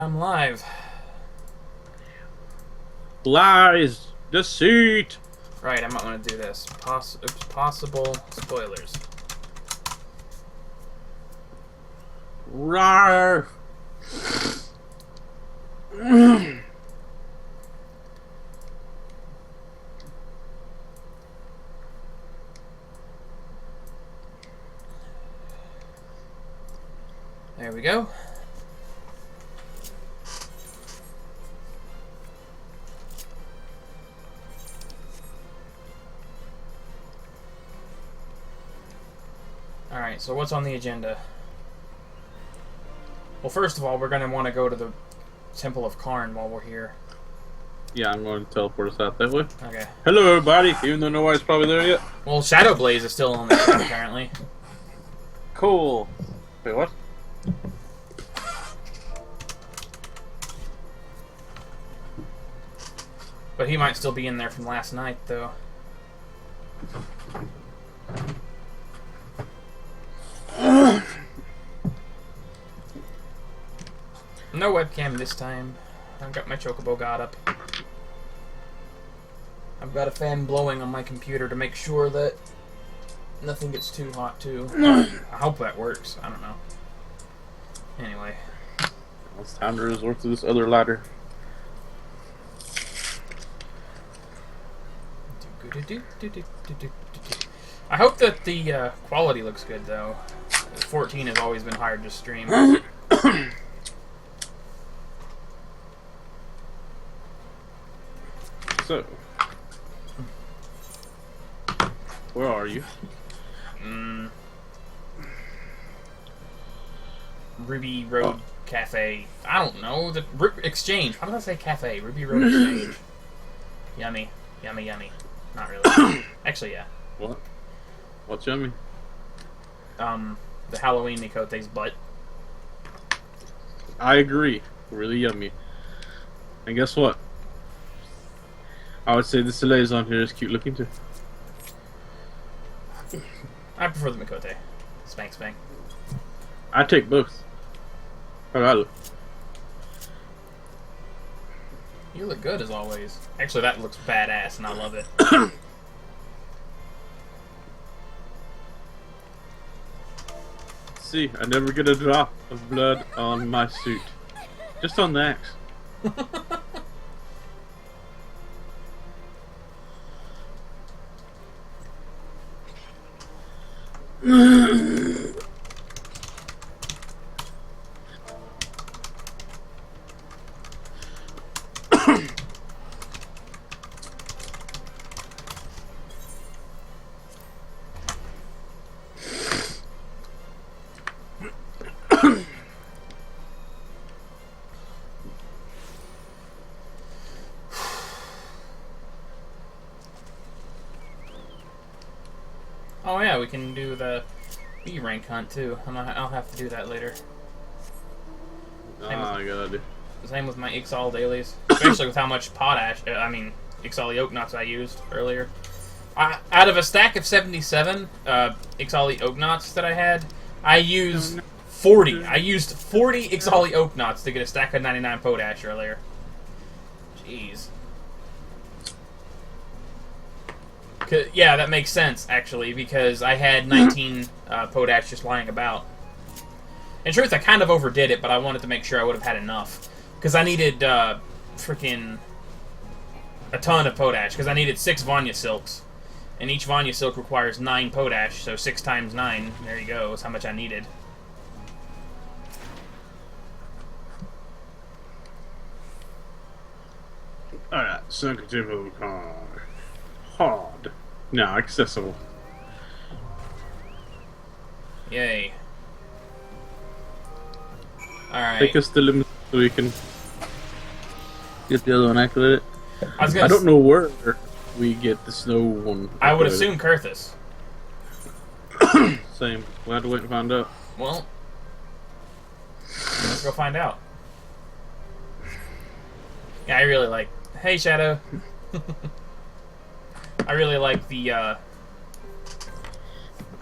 I'm live. Lies, deceit. Right, I might want to do this. Possible spoilers. Rawr. There we go. Alright, so what's on the agenda? Well, first of all, we're going to want to go to the Temple of Karn while we're here. Yeah, I'm going to teleport us out that way. Okay. Hello, everybody. Even though nobody's probably there yet. Well, Shadow Blaze is still on the show, apparently. Cool. Wait, what? But he might still be in there from last night, though. No webcam this time. I've got my Chocobo God up. I've got a fan blowing on my computer to make sure that nothing gets too hot, too. I hope that works. I don't know. Anyway. It's time to resort to this other ladder. I hope that the quality looks good, though. 14 has always been hard to stream. So, where are you? Ruby Road Cafe. I don't know. The Exchange. Why did I say cafe? Ruby Road Exchange. Yummy. Yummy, yummy. Not really. Actually, yeah. What? What's yummy? The Halloween Mikote's butt. I agree. Really yummy. And guess what? I would say the Soleil's on here is cute looking too. I prefer the Mikote. Spank, spank. I take both. How do I look? You look good as always. Actually, that looks badass, and I love it. See, I never get a drop of blood on my suit. Just on the axe. Oh yeah, we can do the B rank hunt too. I'll have to do that later. I gotta do. Same with my Ixal dailies, especially with how much potash, Ixali Oak Knots I used earlier. Out of a stack of 77 Ixali Oak Knots that I had, I used 40. I used 40 Ixali Oak Knots to get a stack of 99 potash earlier. Jeez. Yeah, that makes sense, actually, because I had 19 potash just lying about. In truth, I kind of overdid it, but I wanted to make sure I would have had enough. Because I needed, freaking a ton of potash, because I needed 6 Vanya Silks. And each Vanya Silk requires 9 potash, so 6 times 9, there you go, is how much I needed. Alright, Sunken car. Hard. Now accessible. Yay. Alright. Take us to the limit so we can get the other one activated. I don't know where we get the snow one. I would assume Kurthus. Same. We'll have to wait and find out. Well, let's go find out. Yeah, I really like... Hey, Shadow. I really like the, I'm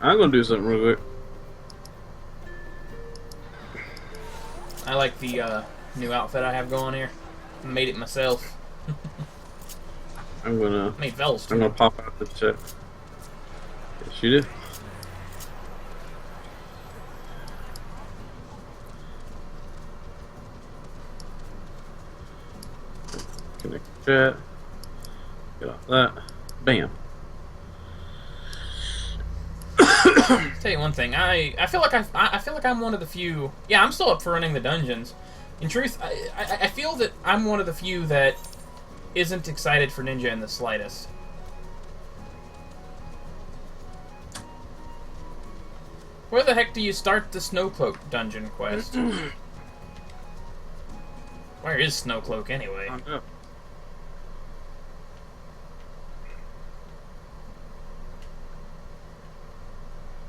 gonna do something real quick. I like the new outfit I have going here. I made it myself. I'm gonna Made Vel's too. pop out the check. Yes, you did. Connect chat. Get off that. Bam. Tell you one thing, I feel like I feel like I'm one of the few. Yeah, I'm still up for running the dungeons. In truth, I feel that I'm one of the few that isn't excited for Ninja in the slightest. Where the heck do you start the Snowcloak dungeon quest? Where is Snowcloak anyway?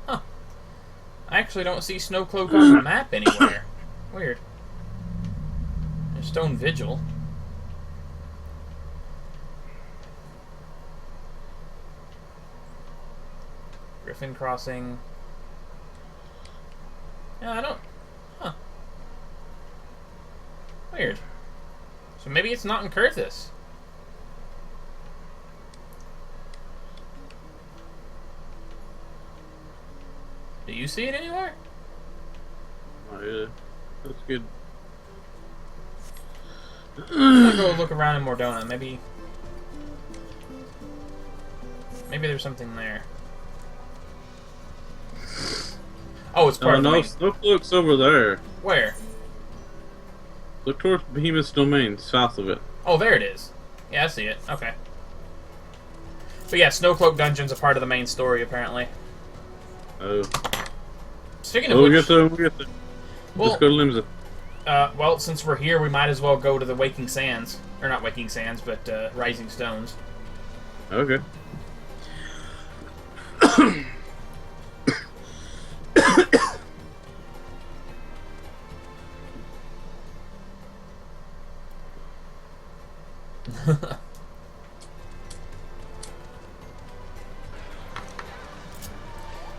Huh. I actually don't see Snowcloak on the map anywhere. Weird. There's Stone Vigil. Griffin Crossing. Yeah, I don't... Huh. Weird. So maybe it's not in Kurthus. Do you see it anywhere? Oh, yeah. That's good. I'm gonna go look around in Mordona. Maybe there's something there. Oh, it's part of the no, main... Snowcloak's over there. Where? Look towards Behemoth's domain, south of it. Oh, there it is. Yeah, I see it. Okay. So yeah, Snowcloak Dungeon's a part of the main story, apparently. Oh. Speaking of Oh, which... we get there. Well, Let's go to Limsa. Well, since we're here, we might as well go to the Waking Sands. Or not Waking Sands, but Rising Stones. Okay.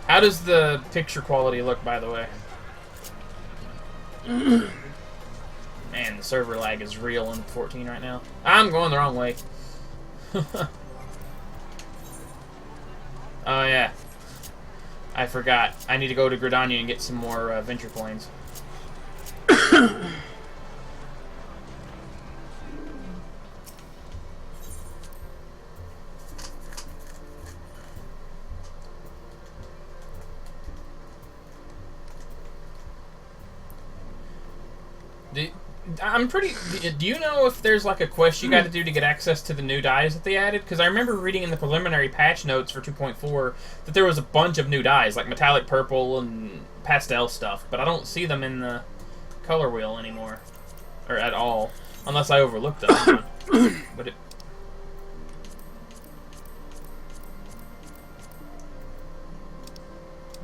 How does the picture quality look, by the way? Man, the server lag is real in 14 right now. I'm going the wrong way. Oh, yeah. I forgot. I need to go to Gridania and get some more Venture Coins. I'm pretty... Do you know if there's like a quest you got to do to get access to the new dyes that they added? Because I remember reading in the preliminary patch notes for 2.4 that there was a bunch of new dyes, like metallic purple and pastel stuff, but I don't see them in the color wheel anymore. Or at all. Unless I overlooked them. But it...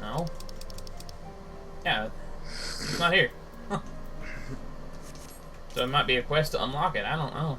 No? Yeah. It's not here. Huh. So it might be a quest to unlock it. I don't know.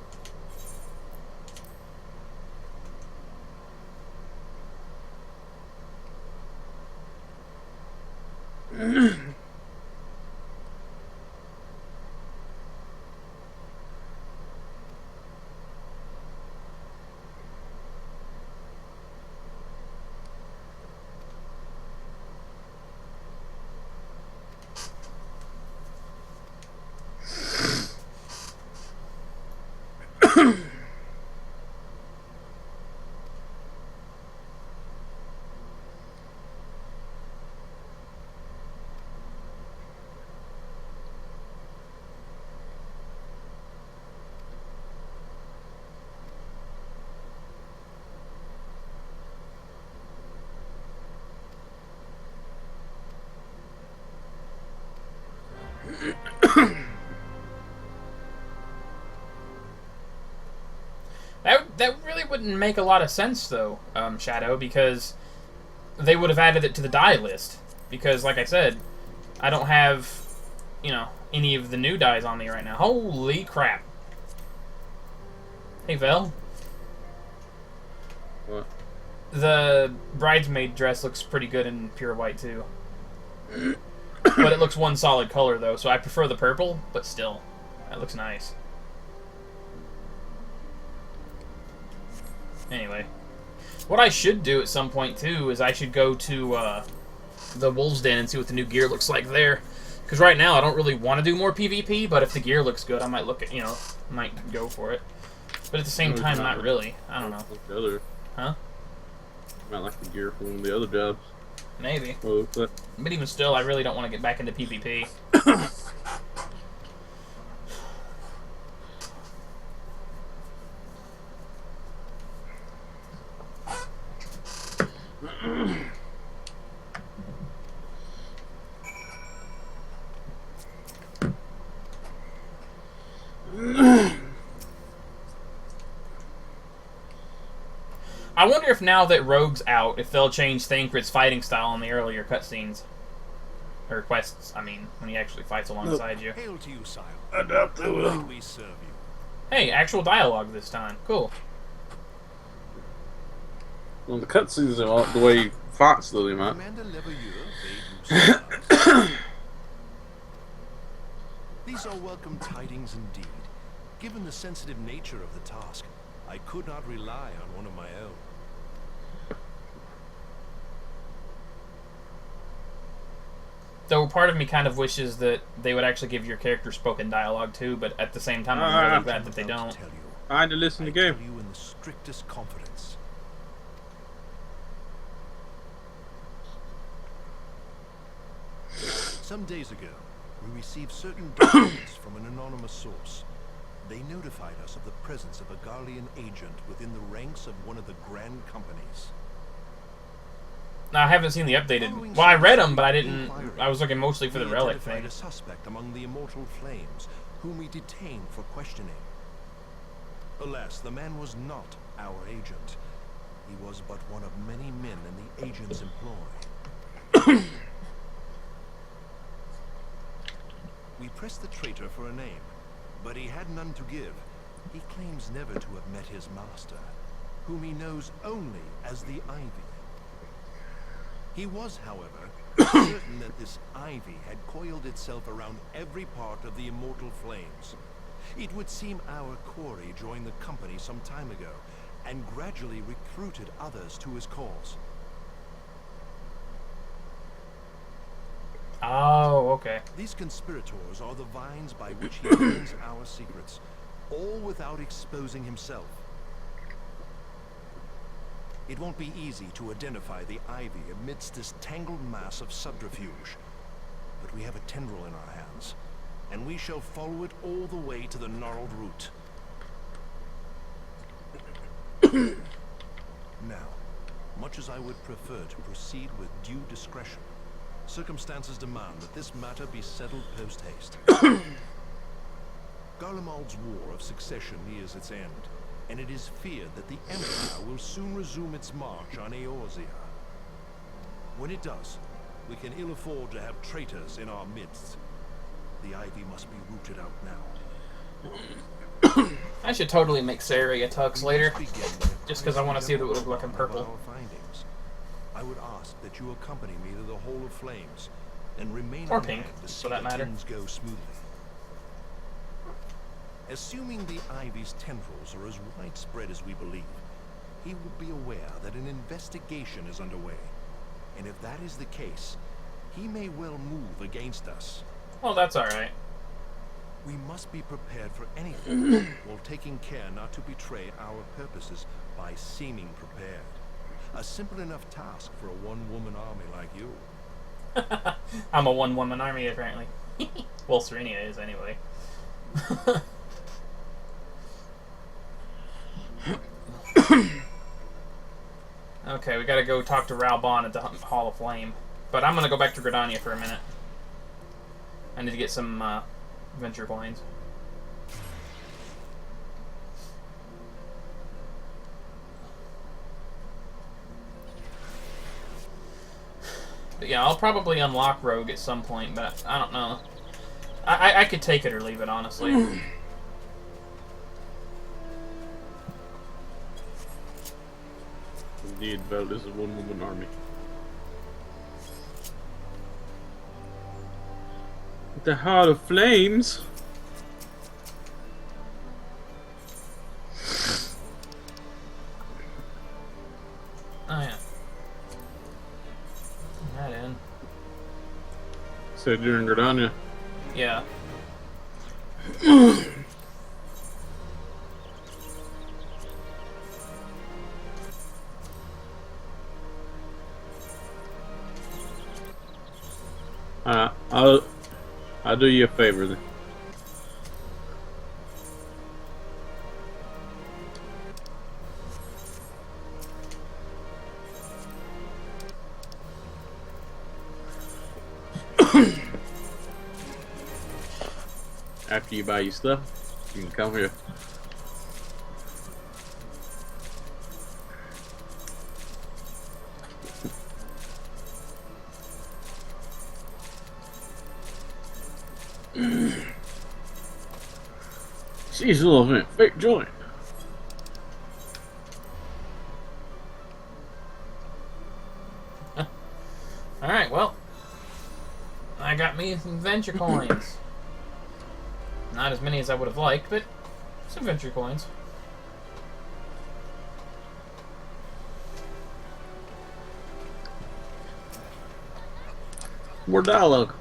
That really wouldn't make a lot of sense, though, Shadow, because they would have added it to the dye list. Because, like I said, I don't have, you know, any of the new dyes on me right now. Holy crap. Hey, Vel. What? The bridesmaid dress looks pretty good in pure white, too. But it looks one solid color, though, so I prefer the purple, but still. That looks nice. Anyway. What I should do at some point, too, is I should go to the Wolves Den and see what the new gear looks like there. Because right now, I don't really want to do more PvP, but if the gear looks good, I might look at, might go for it. But at the same time, not really. I don't know. Like the other. Huh? Might like the gear from the other jobs. Maybe. Oh, but even still, I really don't want to get back into PvP. I wonder if now that Rogue's out, if they'll change Thancred's fighting style in the earlier cutscenes. Or quests, I mean, when he actually fights alongside you. Hail to you, sire. I doubt they How will. may we serve you? Hey, actual dialogue this time. Cool. Well, the cutscenes are the way Fox does him, man. Commander Leveilleur bade you serve. These are welcome tidings indeed. Given the sensitive nature of the task, I could not rely on one of my own. Though part of me kind of wishes that they would actually give your character spoken dialogue too, but at the same time, I'm really glad that they don't. Tell you, I had to listen to the I game. tell you in the strictest confidence. Some days ago, we received certain documents from an anonymous source. They notified us of the presence of a Garlean agent within the ranks of one of the Grand Companies. Now, I haven't seen the updated. Well, I read them, but I didn't. I was looking mostly for the We relic identified thing. a suspect among the Immortal Flames, whom we detained for questioning. Alas, the man was not our agent. He was but one of many men in the agent's employ. We pressed the traitor for a name, but he had none to give. He claims never to have met his master, whom he knows only as the Ivy. He was, however, certain that this ivy had coiled itself around every part of the Immortal Flames. It would seem our quarry joined the company some time ago, and gradually recruited others to his cause. Oh, okay. These conspirators are the vines by which he learns our secrets, all without exposing himself. It won't be easy to identify the ivy amidst this tangled mass of subterfuge. But we have a tendril in our hands, and we shall follow it all the way to the gnarled root. Now, much as I would prefer to proceed with due discretion, circumstances demand that this matter be settled post-haste. Garlemald's War of Succession nears its end, and it is feared that the Empire will soon resume its march on Eorzea. When it does, we can ill afford to have traitors in our midst. The ivy must be rooted out now. I should totally make Sari a tux later, We must begin with just because I want to see what it would look like in of purple. our findings. I would ask that you accompany me to the Hall of Flames and remain Or on pink, hand to for see that matter. things go smoothly. Assuming the Ivy's tendrils are as widespread as we believe, he will be aware that an investigation is underway. And if that is the case, he may well move against us. Well, that's alright. We must be prepared for anything, while taking care not to betray our purposes by seeming prepared. A simple enough task for a one-woman army like you. I'm a one-woman army, apparently. Well, Serenia is, anyway. Okay, we gotta go talk to Raubon at the Hall of Flame. But I'm gonna go back to Gridania for a minute. I need to get some venture coins. But yeah, I'll probably unlock Rogue at some point, but I don't know. I could take it or leave it, honestly. Indeed, Vel is a one-woman army. The Heart of Flames? said during Gridania. Yeah. I'll do you a favor then. After you buy your stuff, you can come here. Seasonal event, fake joint. Alright, well. I got me some venture coins. Not as many as I would have liked, but some venture coins. More dialogue.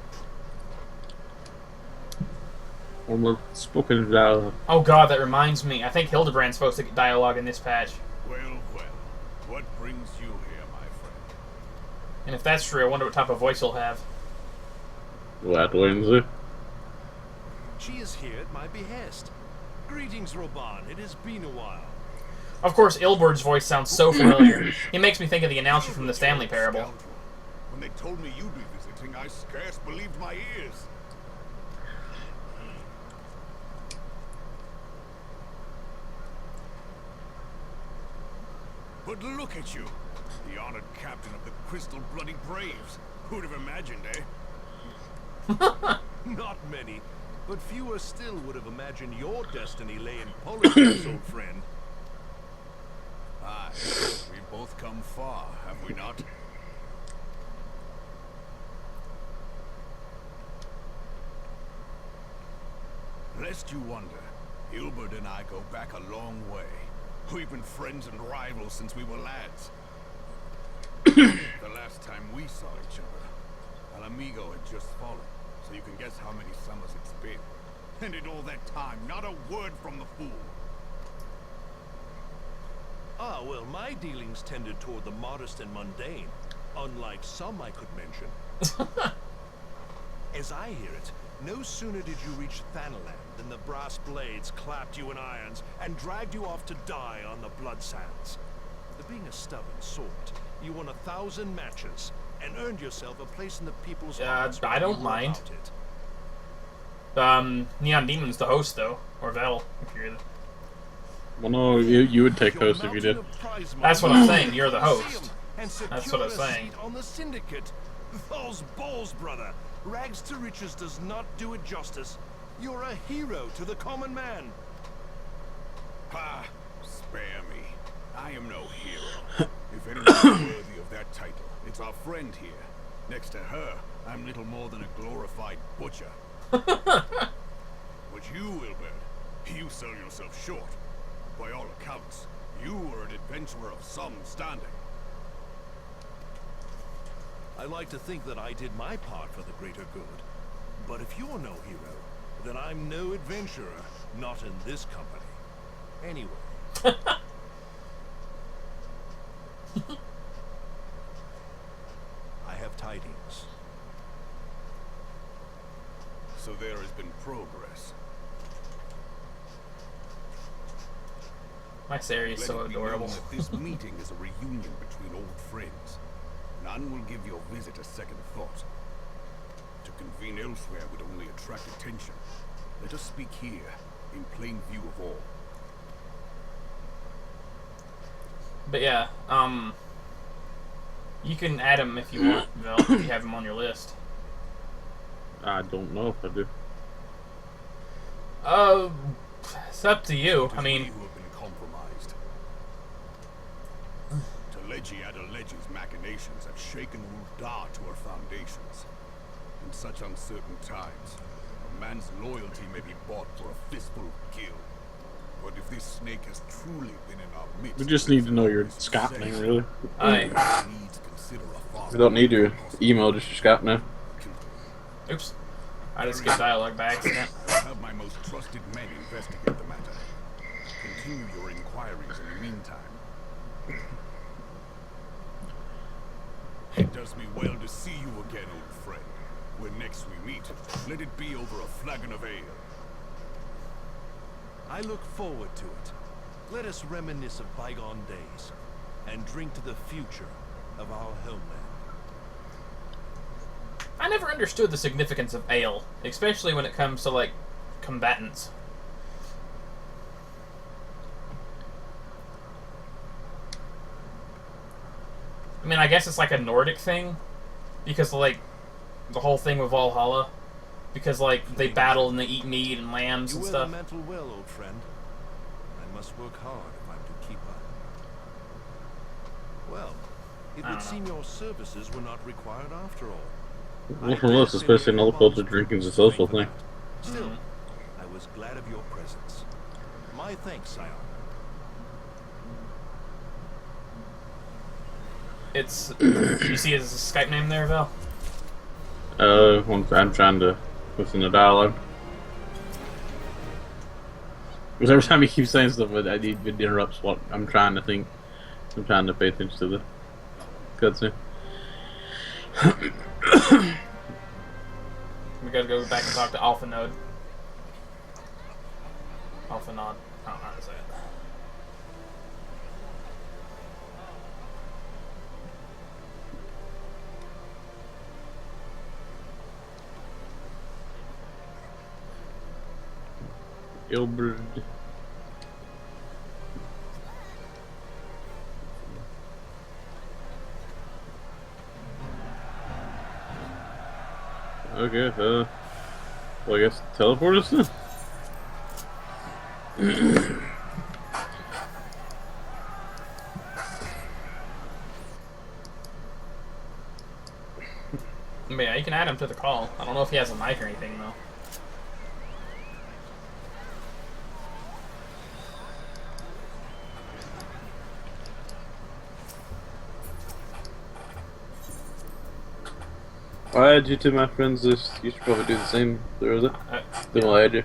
Or more spoken dialogue. Oh god, that reminds me. I think Hildebrand's supposed to get dialogue in this patch. Well, well. What brings you here, my friend? And if that's true, I wonder what type of voice he'll have. We'll have to wait and see. She is here at my behest. Greetings, Roban. It has been a while. Of course, Ilburd's voice sounds so familiar. He makes me think of the announcer from the Stanley Parable. Scoundrel. When they told me you'd be visiting, I scarce believed my ears. But look at you, the honored captain of the Crystal Bloody Braves. Who'd have imagined, eh? Not many, but fewer still would have imagined your destiny lay in politics, old friend. Aye, we both come far, have we not? Lest you wonder, Ilberd and I go back a long way. We've been friends and rivals since we were lads. The last time we saw each other, Alamigo had just fallen, so you can guess how many summers it's been. And in all that time, not a word from the fool. Ah, well, my dealings tended toward the modest and mundane, unlike some I could mention. As I hear it, no sooner did you reach Thanaland than the brass blades clapped you in irons and dragged you off to die on the blood sands. Being a stubborn sort, you won 1,000 matches and earned yourself a place in the people's hearts. I don't mind. Neon Demon's the host, though. Or Vel, if you're the... Well, no, you would take host if you did. That's what I'm saying, you're the host. That's what I'm saying. On the syndicate. Those balls, brother. Rags to riches does not do it justice. You're a hero to the common man. Ha! Spare me. I am no hero. If anyone's worthy of that title, it's our friend here. Next to her, I'm little more than a glorified butcher. But you, Ilbert, you sell yourself short. By all accounts, you are an adventurer of some standing. I like to think that I did my part for the greater good. But if you're no hero, then I'm no adventurer, not in this company. Anyway. I have tidings. So there has been progress. My Sari is so Let it be known adorable. that this meeting is a reunion between old friends. None will give your visit a second thought. To convene elsewhere would only attract attention. Let us speak here, in plain view of all. But yeah, you can add him if you want, Vel, if you have him on your list. I don't know if I do. It's up to you. It is I mean, we who have been compromised. Teleji Adeleji's machinations have shaken Uldar to her foundations. In such uncertain times, a man's loyalty may be bought for a fistful of gil. But if this snake has truly been in our midst... We just need to know your Scott name, really. I needs consider a father. We don't need your email, just your Scott name. Oops. I just skipped dialogue by accident. I'll have my most trusted men investigate the matter. Continue your inquiries in the meantime. It does me well to see you again, old friend. When next we meet, let it be over a flagon of ale. I look forward to it. Let us reminisce of bygone days and drink to the future of our homeland. I never understood the significance of ale, especially when it comes to, like, combatants. I mean, I guess it's like a Nordic thing, because, like, the whole thing with Valhalla, because, like, they battle and they eat meat and lambs You and wear stuff. the mantle well, old friend. I must work hard if I'm to keep up. Well, it I would don't seem your services were not required after all. Well, from us, especially in other cultures, drinking's a social thing. Still, I was glad of your presence. My thanks, Scion. It's... You see his Skype name there, Val? I'm trying to listen to dialogue. Because every time he keeps saying stuff, it interrupts what I'm trying to think. I'm trying to pay attention to the cutscene. We gotta go back and talk to Alpha Node. Alpha Nod. I don't know how to say it. Ilberd. Okay, well, I guess teleport us then? But yeah, you can add him to the call. I don't know if he has a mic or anything, though. I add you to my friends list. You should probably do the same, Rosa. Then I'll add you.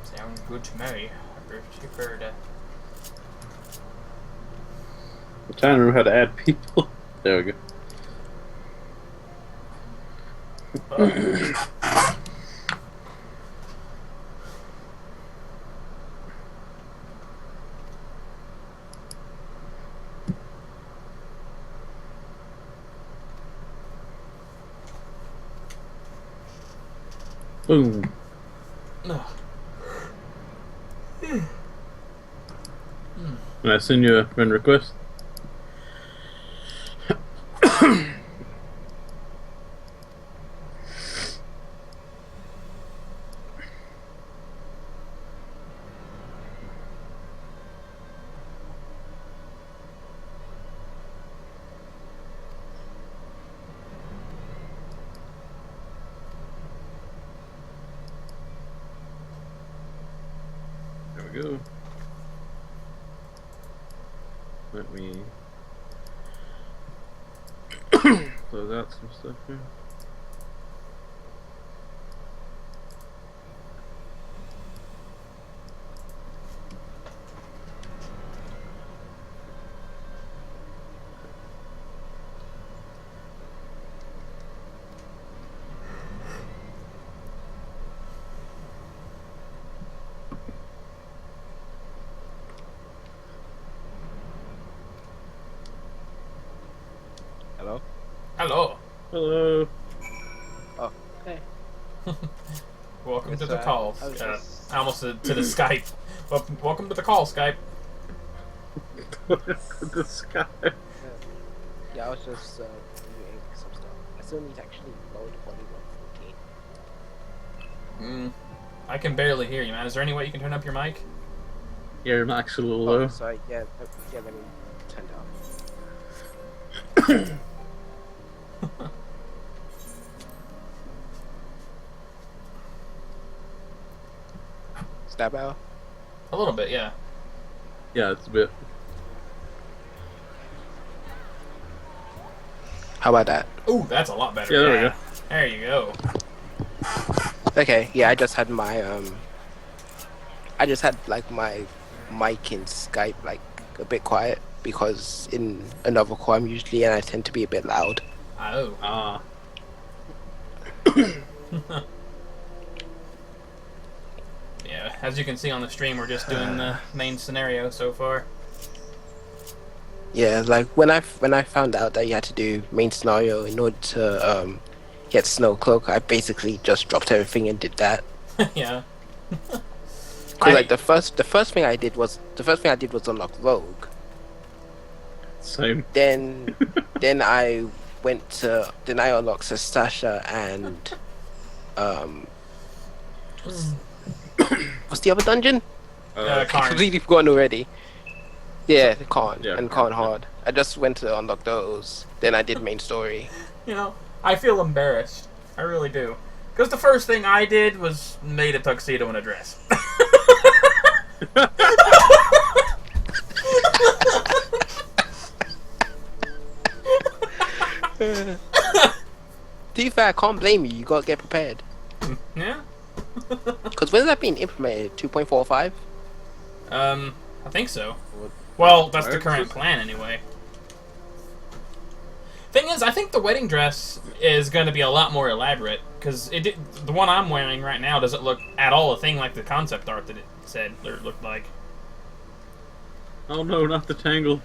Sounds good to me. I'm trying to remember how to add people. There we go. Boom. Can I send you a friend request? There we go. Let me close out some stuff here. Hello? Hello. Hello. Oh, hey. Welcome Yes, to the call. I was just- I almost said to the Skype. Welcome to the call, Skype. The sky. Yeah, I was just reviewing some stuff. I still need to actually load 2114. I can barely hear you, man. Is there any way you can turn up your mic? Yeah, your mic's a little Oh, low. sorry. Yeah, let me turn down. Is that better? A little bit, yeah. Yeah, it's a bit. How about that? Ooh, that's a lot better. Yeah, there we go. There you go. Okay, yeah, I just had my like my mic in Skype like a bit quiet because in another call I'm usually and I tend to be a bit loud. Oh. Ah. Yeah, as you can see on the stream, we're just doing the main scenario so far. Yeah, like when I found out that you had to do main scenario in order to get Snow Cloak, I basically just dropped everything and did that. Yeah. Cause like the first thing I did was unlock Rogue. Same. Then I unlocked Sastasha and what's the other dungeon? Karn. Completely forgotten already. Yeah, the Karn Yeah, and Karn. Karn Hard. I just went to unlock those. Then I did main story. You know, I feel embarrassed. I really do. Because the first thing I did was made a tuxedo and a dress. To be fair, I can't blame you. You gotta get prepared. Yeah? Cause when's that being implemented? 2.45. I think so. Well, that's the Alright, current so- plan anyway. Thing is, I think the wedding dress is going to be a lot more elaborate because the one I'm wearing right now doesn't look at all a thing like the concept art that it said or looked like. Oh no, not the tangle.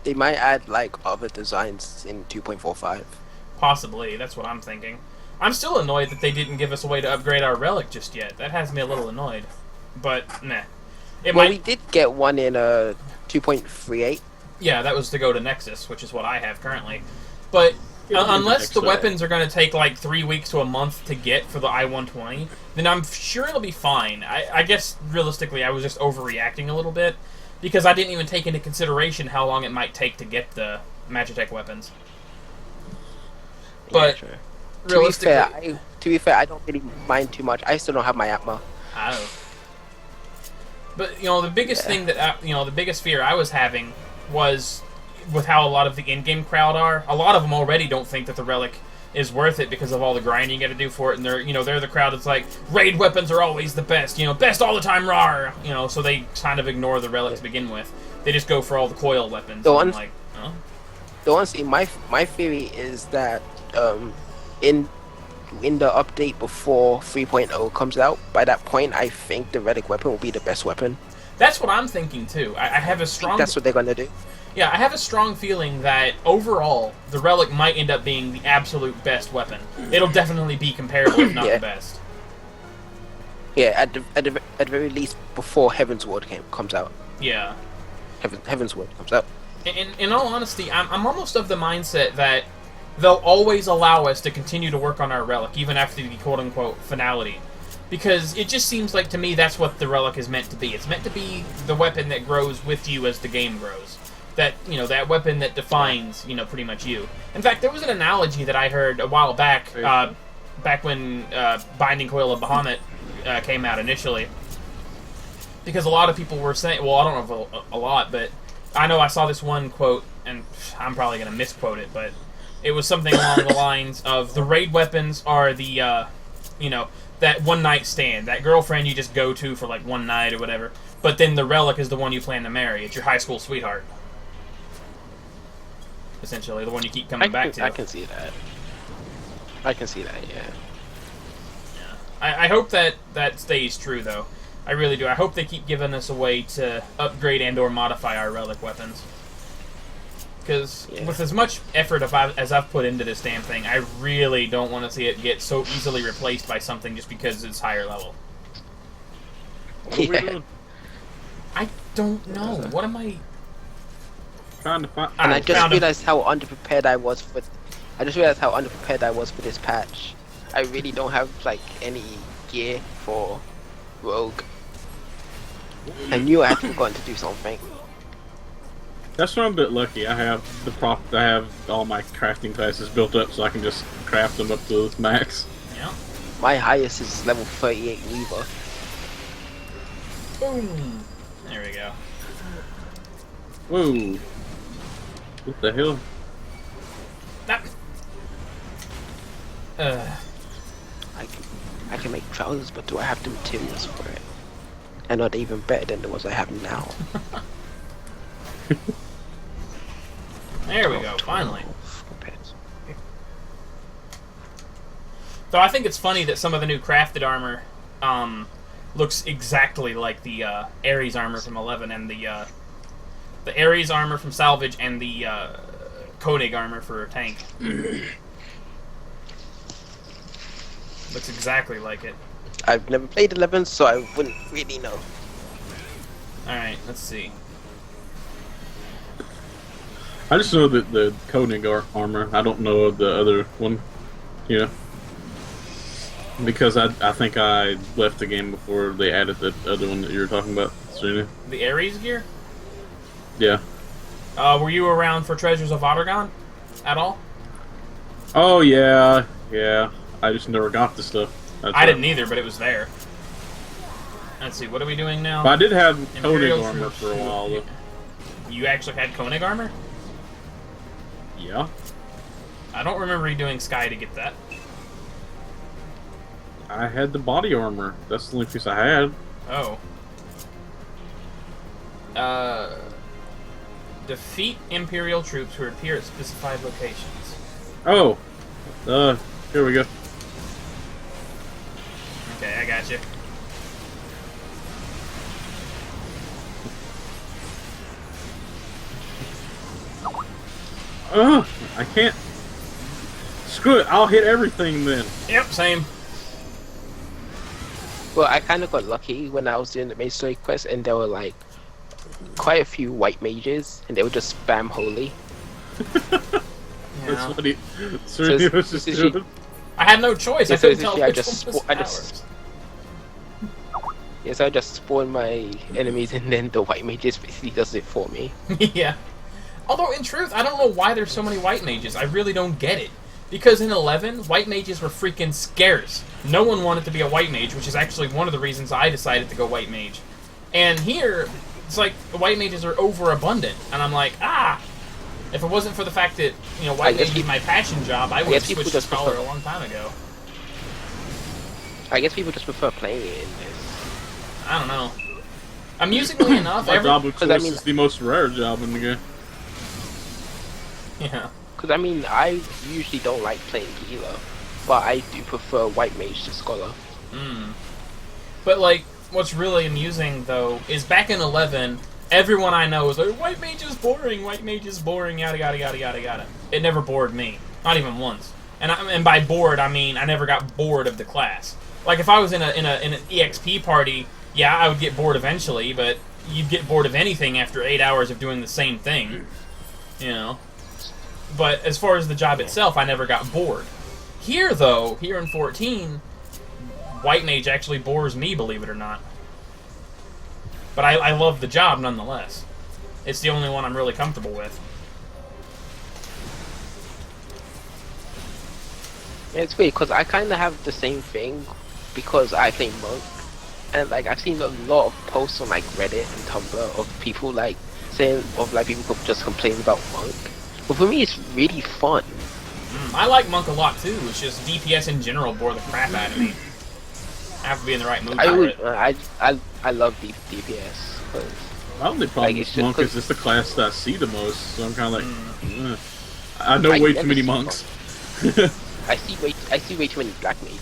They might add like other designs in 2.45. Possibly, that's what I'm thinking. I'm still annoyed that they didn't give us a way to upgrade our relic just yet. That has me a little annoyed. But, meh. It Well, might... we did get one in 2.38. Yeah, that was to go to Nexus, which is what I have currently. But unless the Excellent. weapons are going to take like 3 weeks to a month to get for the I-120, then I'm sure it'll be fine. I guess, realistically, I was just overreacting a little bit, because I didn't even take into consideration how long it might take to get the Magitech weapons. But, Yeah, true. realistically... To be fair, I don't really mind too much. I still don't have my Atma. Oh. But, you know, the biggest Yeah. thing that, the biggest fear I was having was with how a lot of the in-game crowd are. A lot of them already don't think that the relic is worth it because of all the grinding you got to do for it, and they're the crowd that's like, raid weapons are always the best, best all the time, rawr! So they kind of ignore the relic to begin with. They just go for all the coil weapons. The and I'm one- like, oh. So honestly, my theory is that in the update before 3.0 comes out, by that point, I think the relic weapon will be the best weapon. That's what I'm thinking too. I have a I think strong... that's what they're gonna do. Yeah, I have a strong feeling that overall, the relic might end up being the absolute best weapon. It'll definitely be comparable, if not Yeah. the best. Yeah, at the very least before Heaven's Ward comes out. Yeah. Heaven's Ward comes out. In all honesty, I'm almost of the mindset that they'll always allow us to continue to work on our relic, even after the quote-unquote finality. Because it just seems like, to me, that's what the relic is meant to be. It's meant to be the weapon that grows with you as the game grows. That, that weapon that defines, pretty much you. In fact, there was an analogy that I heard a while back, back when Binding Coil of Bahamut came out initially. Because a lot of people were saying, well, I don't know if a lot, but I know I saw this one quote, and I'm probably going to misquote it, but it was something along the lines of, the raid weapons are the, that one-night stand, that girlfriend you just go to for, like, one night or whatever, but then the relic is the one you plan to marry. It's your high school sweetheart. Essentially, the one you keep coming back to. I can see that. I can see that, yeah. I hope that stays true, though. I really do. I hope they keep giving us a way to upgrade and or modify our relic weapons. Because with as much effort as I've put into this damn thing, I really don't want to see it get so easily replaced by something just because it's higher level. What are we Yeah. doing? I don't know. What am I... Trying to find. And I found just him. realized how underprepared I was for. I just realized how underprepared I was for this patch. I really don't have like any gear for Rogue. I knew I had forgotten to do something. That's where I'm a bit lucky. I have I have all my crafting classes built up, so I can just craft them up to max. Yeah. My highest is level 38 Weaver. Boom. There we go. Whoa! What the hell? Ah. I can make trousers, but do I have the materials for it? And are they even better than the ones I have now? There we go, finally. 12 compared to- Though I think it's funny that some of the new crafted armor looks exactly like the Ares armor from 11 and the Ares armor from Salvage and the Koenig armor for a tank. Looks exactly like it. I've never played 11, so I wouldn't really know. Alright, let's see. I just know that the Koenig armor. I don't know the other one. You know, because I think I left the game before they added the other one that you were talking about, Serena. The Ares gear? Yeah. Were you around for Treasures of Ottergon at all? Oh yeah, yeah. I just never got the stuff. That's I right. didn't either, but it was there. Let's see, what are we doing now? But I did have Koenig Imperial armor troops. for a while though. You actually had Koenig armor? Yeah. I don't remember you doing Sky to get that. I had the body armor. That's the only piece I had. Oh. Defeat Imperial troops who appear at specified locations. Oh. Here we go. Okay, I got you. I can't. Screw it. I'll hit everything then. Yep, same. Well, I kind of got lucky when I was doing the main story quest, and there were like quite a few white mages, and they would just spam holy. Yeah. That's what he. Serena was just so doing. I had no choice. Yeah, I so couldn't tell essentially I which just one was spo- I just- ours. Yes, I just spawn my enemies, and then the white mages basically does it for me. Yeah. Although, in truth, I don't know why there's so many white mages. I really don't get it. Because in 11, white mages were freaking scarce. No one wanted to be a white mage, which is actually one of the reasons I decided to go white mage. And here, it's like the white mages are overabundant. And I'm like, if it wasn't for the fact that, white guess mage is my passion job, I would guess have people switched to just Scholar prefer- a long time ago. I guess people just prefer playing it in this. I don't know. Amusingly enough, My job of 'cause I choice mean- is the most rare job in the game. Yeah. Because I mean, I usually don't like playing healer, but I do prefer white mage to scholar. But, like, what's really amusing, though, is back in 11, everyone I know is like, white mage is boring, yada, yada, yada, yada, yada. It never bored me. Not even once. And by bored, I mean I never got bored of the class. Like, if I was in an EXP party, yeah, I would get bored eventually, but you'd get bored of anything after 8 hours of doing the same thing. You know? But as far as the job itself, I never got bored. Here, though, here in 14, white mage actually bores me, believe it or not. But I love the job nonetheless. It's the only one I'm really comfortable with. Yeah, it's weird because I kind of have the same thing because I play monk, and like I've seen a lot of posts on like Reddit and Tumblr of people like saying people who just complain about monk. But for me, it's really fun. I like monk a lot too. It's just DPS in general bore the crap out of me. I have to be in the right mood for it. I love DPS. 'Cause My only problem Like, it's with just monk 'cause- is it's the class that I see the most, so I'm kind of like, I know I way never too many see monks. I see way too many black mages.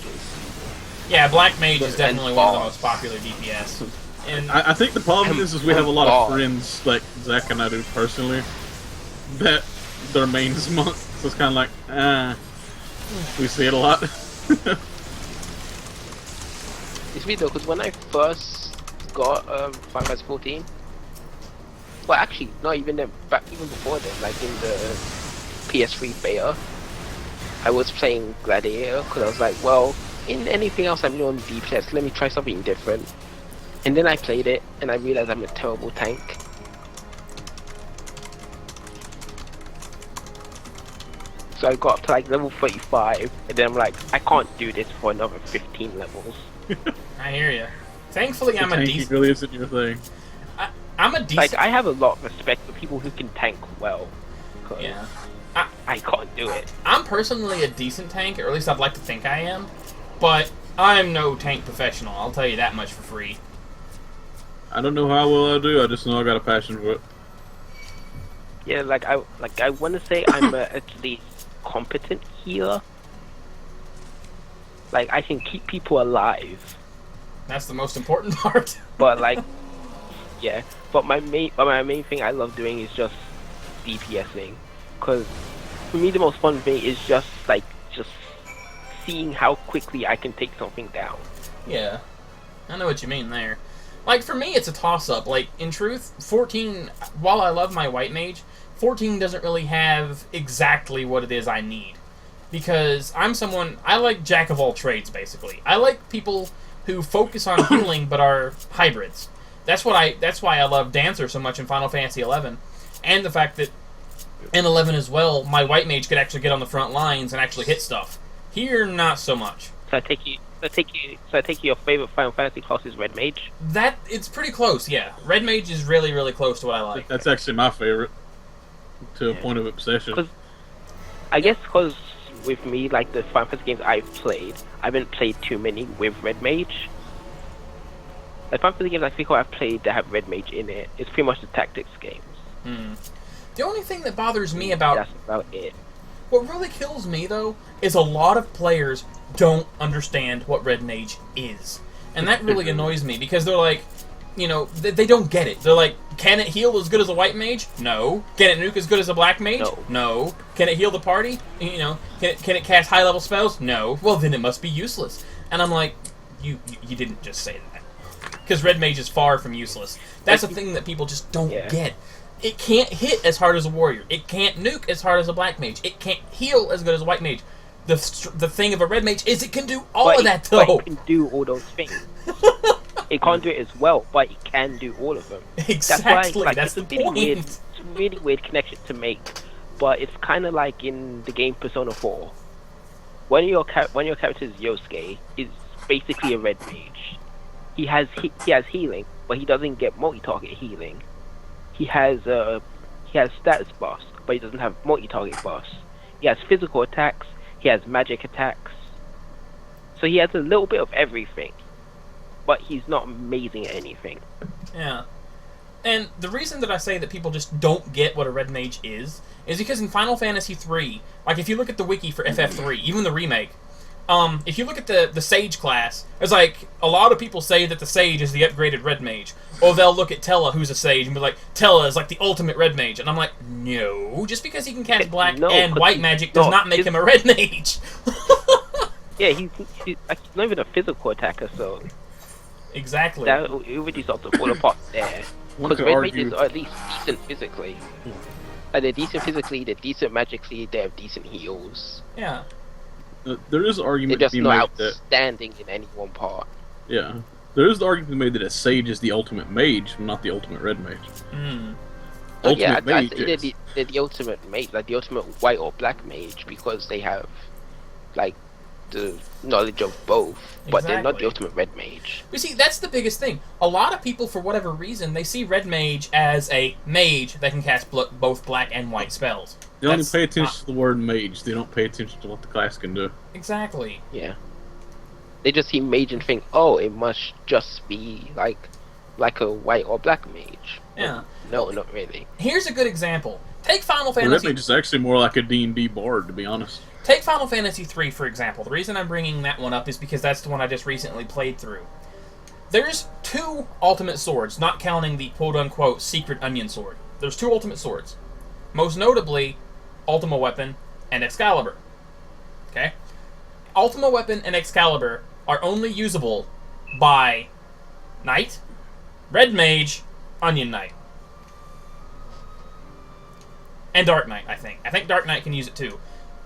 Yeah, black mage is And definitely one of the boss. most popular DPS. And I think the problem And is we have a lot boss. of friends, like Zach and I do personally, that their main is monk, so it's kind of like, we see it a lot. It's weird though, because when I first got Final Fantasy 14, well, actually, not even then, back even before then, like in the PS3 beta, I was playing Gladiator because I was like, well, in anything else I'm doing DPS, let me try something different. And then I played it, and I realized I'm a terrible tank. So I got up to like level 35, and then I'm like, I can't do this for another 15 levels. I hear you. Thankfully, I'm a Tanky decent. really isn't your thing. I'm a decent. Like, I have a lot of respect for people who can tank well. 'Cause Yeah. I can't do it. I'm personally a decent tank, or at least I'd like to think I am, but I'm no tank professional. I'll tell you that much for free. I don't know how well I do. I just know I got a passion for it. Yeah, I want to say I'm at least competent healer. Like, I can keep people alive, That's the most important part. but like, yeah. But my main thing I love doing is just DPSing, because for me the most fun thing is just seeing how quickly I can take something down. Yeah, I know what you mean there. Like, for me, it's a toss-up. Like, in truth, 14, while I love my white mage, 14 doesn't really have exactly what it is I need. Because I'm someone, I like jack of all trades, basically. I like people who focus on healing but are hybrids. That's why I love Dancer so much in Final Fantasy XI. And the fact that in 11 as well, my white mage could actually get on the front lines and actually hit stuff. Here, not so much. So I take you your favorite Final Fantasy class is Red Mage. It's pretty close, yeah. Red mage is really, really close to what I like. That's actually my favorite, to a point of obsession. 'Cause I guess because with me, like the Final Fantasy games I've played, I haven't played too many with Red Mage. The Final Fantasy games I think I've played that have Red Mage in it, it's pretty much the tactics games. The only thing that bothers me about... That's about it. What really kills me, though, is a lot of players don't understand what Red Mage is. And that really annoys me, because they're like, you know, they don't get it. They're like, can it heal as good as a white mage? No. Can it nuke as good as a black mage? No. Can it heal the party? You know, can it cast high-level spells? No. Well, then it must be useless. And I'm like, you didn't just say that. Because Red Mage is far from useless. That's a thing that people just don't get. It can't hit as hard as a warrior. It can't nuke as hard as a black mage. It can't heal as good as a white mage. The thing of a red mage is it can do all of that, though. But it can do all those things. It can't do it as well, but it can do all of them. Exactly, that's the it's a really point. weird, it's a really weird connection to make, but it's kind of like in the game Persona 4. When your character is Yosuke, is basically a red mage. He has healing, but he doesn't get multi-target healing. He has status buffs, but he doesn't have multi-target buffs. He has physical attacks. He has magic attacks. So he has a little bit of everything, but he's not amazing at anything. Yeah. And the reason that I say that people just don't get what a red mage is because in Final Fantasy III, like if you look at the wiki for FF3, even the remake, if you look at the Sage class, it's like a lot of people say that the Sage is the upgraded red mage. Or they'll look at Tella, who's a Sage, and be like, Tella is like the ultimate red mage. And I'm like, no, just because he can cast black and white magic does not make him a red mage. Yeah, he's not even a physical attacker, so exactly. That it really starts to fall apart there. Because red mages are at least decent physically. Like they're decent physically, they're decent magically, they have decent heals. Yeah. There is an argument They're to just be not made outstanding in any one part. yeah, there is the argument to be made that a Sage is the ultimate mage, not the ultimate red mage. Oh yeah, Mage they're the ultimate mage, like the ultimate white or black mage, because they have like the knowledge of both, but they're not the ultimate red mage. You see, that's the biggest thing. A lot of people, for whatever reason, they see red mage as a mage that can cast both black and white spells. They only pay attention to the word mage. They don't pay attention to what the class can do. Exactly. Yeah. They just see mage and think, oh, it must just be like a white or black mage. Yeah. No, not really. Here's a good example. Take Final The red Fantasy. mage is actually more like a D&D bard, to be honest. Take Final Fantasy III, for example. The reason I'm bringing that one up is because that's the one I just recently played through. There's 2 ultimate swords, not counting the quote-unquote secret onion sword. There's 2 ultimate swords. Most notably, Ultima Weapon and Excalibur. Okay? Ultima Weapon and Excalibur are only usable by Knight, Red Mage, Onion Knight. And Dark Knight, I think. I think Dark Knight can use it too.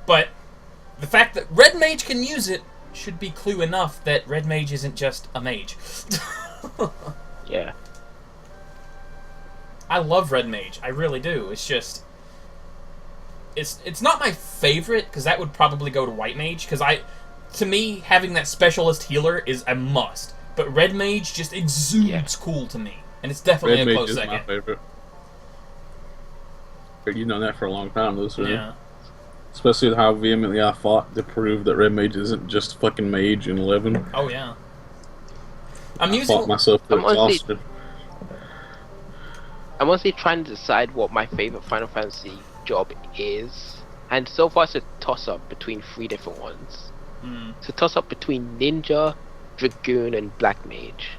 But the fact that Red Mage can use it should be clue enough that Red Mage isn't just a mage. Yeah. I love Red Mage. I really do. It's just... It's not my favorite, because that would probably go to White Mage, because to me, having that specialist healer is a must. But Red Mage just exudes cool to me. And it's definitely a close second. Red Mage is my favorite. You've known that for a long time, though, so... Yeah. Especially how vehemently I fought to prove that red mage isn't just fucking mage in 11. Oh yeah. I'm I using. fought myself to I'm honestly- exhaustion. I'm honestly trying to decide what my favorite Final Fantasy job is, and so far it's a toss-up between 3 different ones. Hmm. It's a toss-up between Ninja, Dragoon, and Black Mage.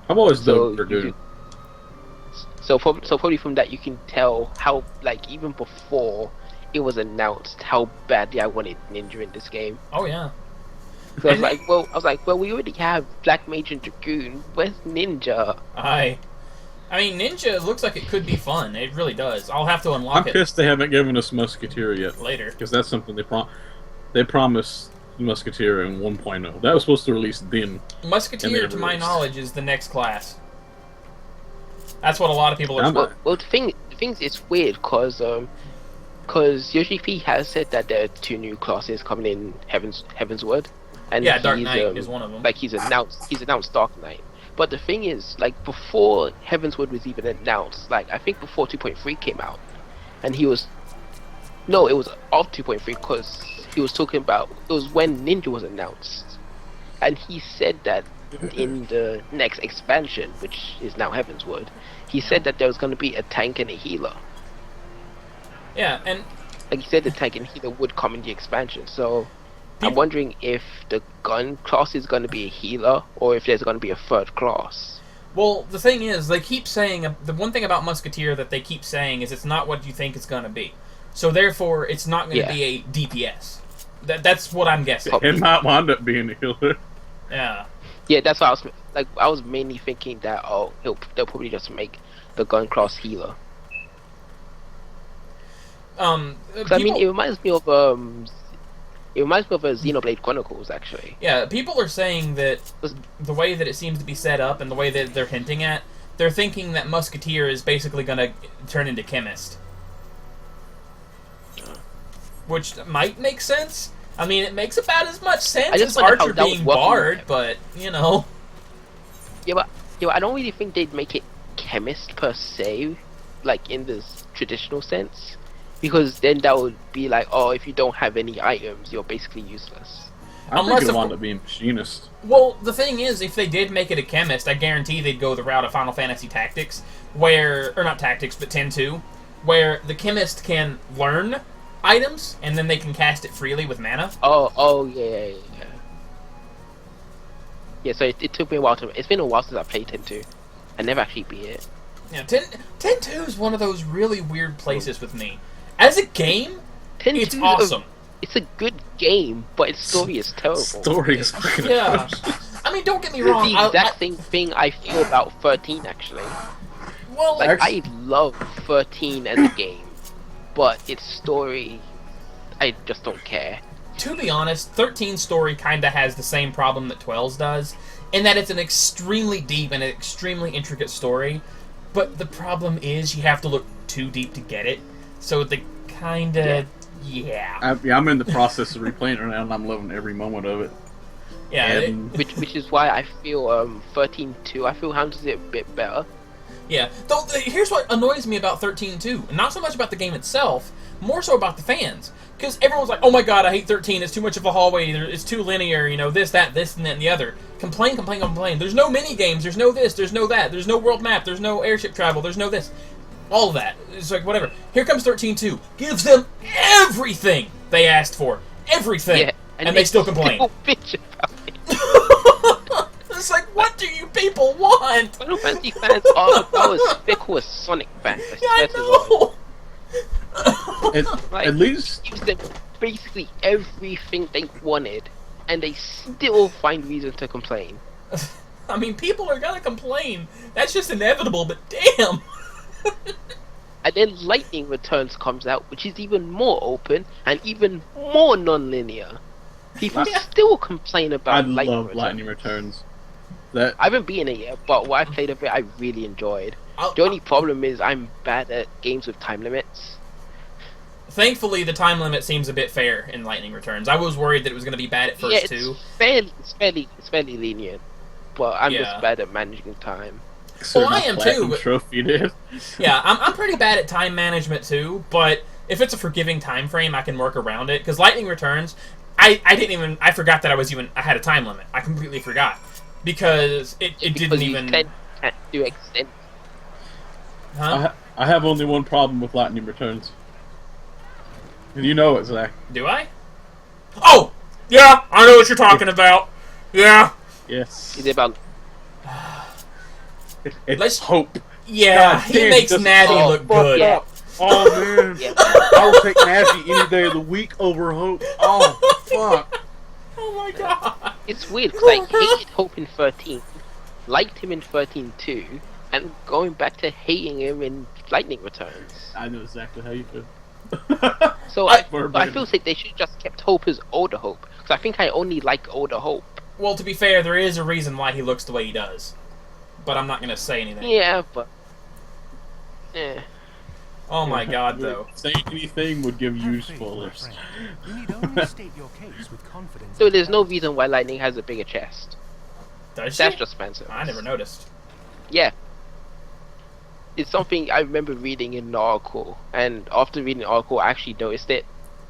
I've always So dug Dragoon. you So probably from that you can tell how, like, even before it was announced how badly I wanted Ninja in this game. Oh yeah. So I was like, well, we already have Black Mage and Dragoon. Where's Ninja? I mean, Ninja looks like it could be fun. It really does. I'll have to I'm unlock it pissed they haven't given us Musketeer yet. later. Because that's something they promised Musketeer in 1.0. That was supposed to release then. Musketeer, to my released. knowledge, is the next class. That's what a lot of people are. I'm- Well, the thing is, it's weird because Yoshi P has said that there are 2 new classes coming in Heavensward, and Yeah, Dark he's, Knight is one of them. Like he's announced Dark Knight. But the thing is, like, before Heavensward was even announced, like I think before 2.3 came out, and it was of 2.3 because he was talking about it was when Ninja was announced, and he said that in the next expansion, which is now Heavensward, he said that there was going to be a tank and a healer. Yeah, and Like he said, the tank and healer would come in the expansion. So I'm Peop- wondering if the gun class is going to be a healer or if there's going to be a 3rd class. well, the thing is, they keep saying the one thing about Musketeer that they keep saying is it's not what you think it's going to be. So therefore, it's not going to Yeah. be a DPS. That's what I'm guessing. It might wind up being a healer. Yeah. Yeah, that's what I was mainly thinking that they'll probably just make the gun class healer. 'Cause, I mean, it reminds me of a Xenoblade Chronicles actually. yeah, people are saying that the way that it seems to be set up and the way that they're hinting at, they're thinking that Musketeer is basically going to turn into Chemist. Which might make sense. I mean, it makes about as much sense I just as wonder how Archer that would being work in Bard, the- but, you know. Yeah, but I don't really think they'd make it chemist per se, like in this traditional sense, because then that would be like, oh, if you don't have any items, you're basically useless. I Unless think it'll of wind cour- up being machinist. Well, the thing is, if they did make it a Chemist, I guarantee they'd go the route of Final Fantasy Tactics, or not Tactics, but 10-2, where the Chemist can learn items, and then they can cast it freely with mana. Oh, yeah. Yeah, so it took me a while it's been a while since I played 10-2. I never actually beat it. Yeah, 10-2 is one of those really weird places with me. As a game, 10-2 it's awesome. It's a good game, but its story is terrible. Story is fucking Yeah. atrocious. I mean, don't get me It's wrong. the exact same thing I feel about 13 actually. Well, Like, Actually- I love 13 as a game, but its story, I just don't care. to be honest, 13's story kind of has the same problem that 12's does, in that it's an extremely deep and an extremely intricate story, but the problem is you have to look too deep to get it, so they kind of... Yeah. I'm in the process of replaying it right now, and I'm loving every moment of it. Yeah, And Which is why I feel 13-2, I feel handles it a bit better. yeah. Though, here's what annoys me about 13 too. Not so much about the game itself, more so about the fans. Because everyone's like, oh my god, I hate 13, it's too much of a hallway, it's too linear, you know, this, and that, and the other. Complain. There's no mini-games, there's no this, there's no that, there's no world map, there's no airship travel, there's no this. All of that. It's like, whatever. Here comes 13-2. Gives them everything they asked for. Everything. Yeah, and they still complain. Still bitch about it. It's like, what do you people want? Final Fantasy fans are about as fickle as Sonic fans. Yeah, I know. Like, At least gives them basically everything they wanted, and they still find reason to complain. I mean, people are gonna complain. That's just inevitable, but damn. And then Lightning Returns comes out, which is even more open and even more non-linear. People Yeah. still complain I about Lightning love Returns. Lightning Returns. That I haven't beaten it yet, but what I played of it, I really enjoyed. The only problem is I'm bad at games with time limits. Thankfully, the time limit seems a bit fair in Lightning Returns. I was worried that it was gonna be bad at first yeah, too. it's fairly lenient, but I'm Yeah. just bad at managing time. Maxing I a am too, platinum but- trophy, dude. Yeah, I'm pretty bad at time management too, but if it's a forgiving time frame, I can work around it. Because Lightning Returns, I forgot that I had a time limit. I completely forgot. Because it Because didn't you even... can't do extend. Huh? I have only one problem with Lightning Returns. And you know it, Zach. Do I? Oh! Yeah, I know what you're talking about. Yeah. Yes. Is it about It's Let's- hope. Yeah, God he damn, makes just- Natty oh, look fuck good. yeah. up. Oh man, Yeah. I will take Navi any day of the week over Hope. Oh fuck. Oh my god. It's weird because I hated Hope in 13, liked him in 13 too, and going back to hating him in Lightning Returns. I know exactly how you feel. So I- I feel like they should just kept Hope as older Hope, because I think I only like older Hope. Well, to be fair, there is a reason why he looks the way he does. But I'm not going to say anything. Yeah, but Oh my god, though. Saying anything would give you Have faith, my spoilers. friend. You need only state your case with confidence. so there's no reason why Lightning has a bigger chest. Does she? That's just Spencer. I never noticed. Yeah. It's something I remember reading in the article, and after reading the article, I actually noticed it.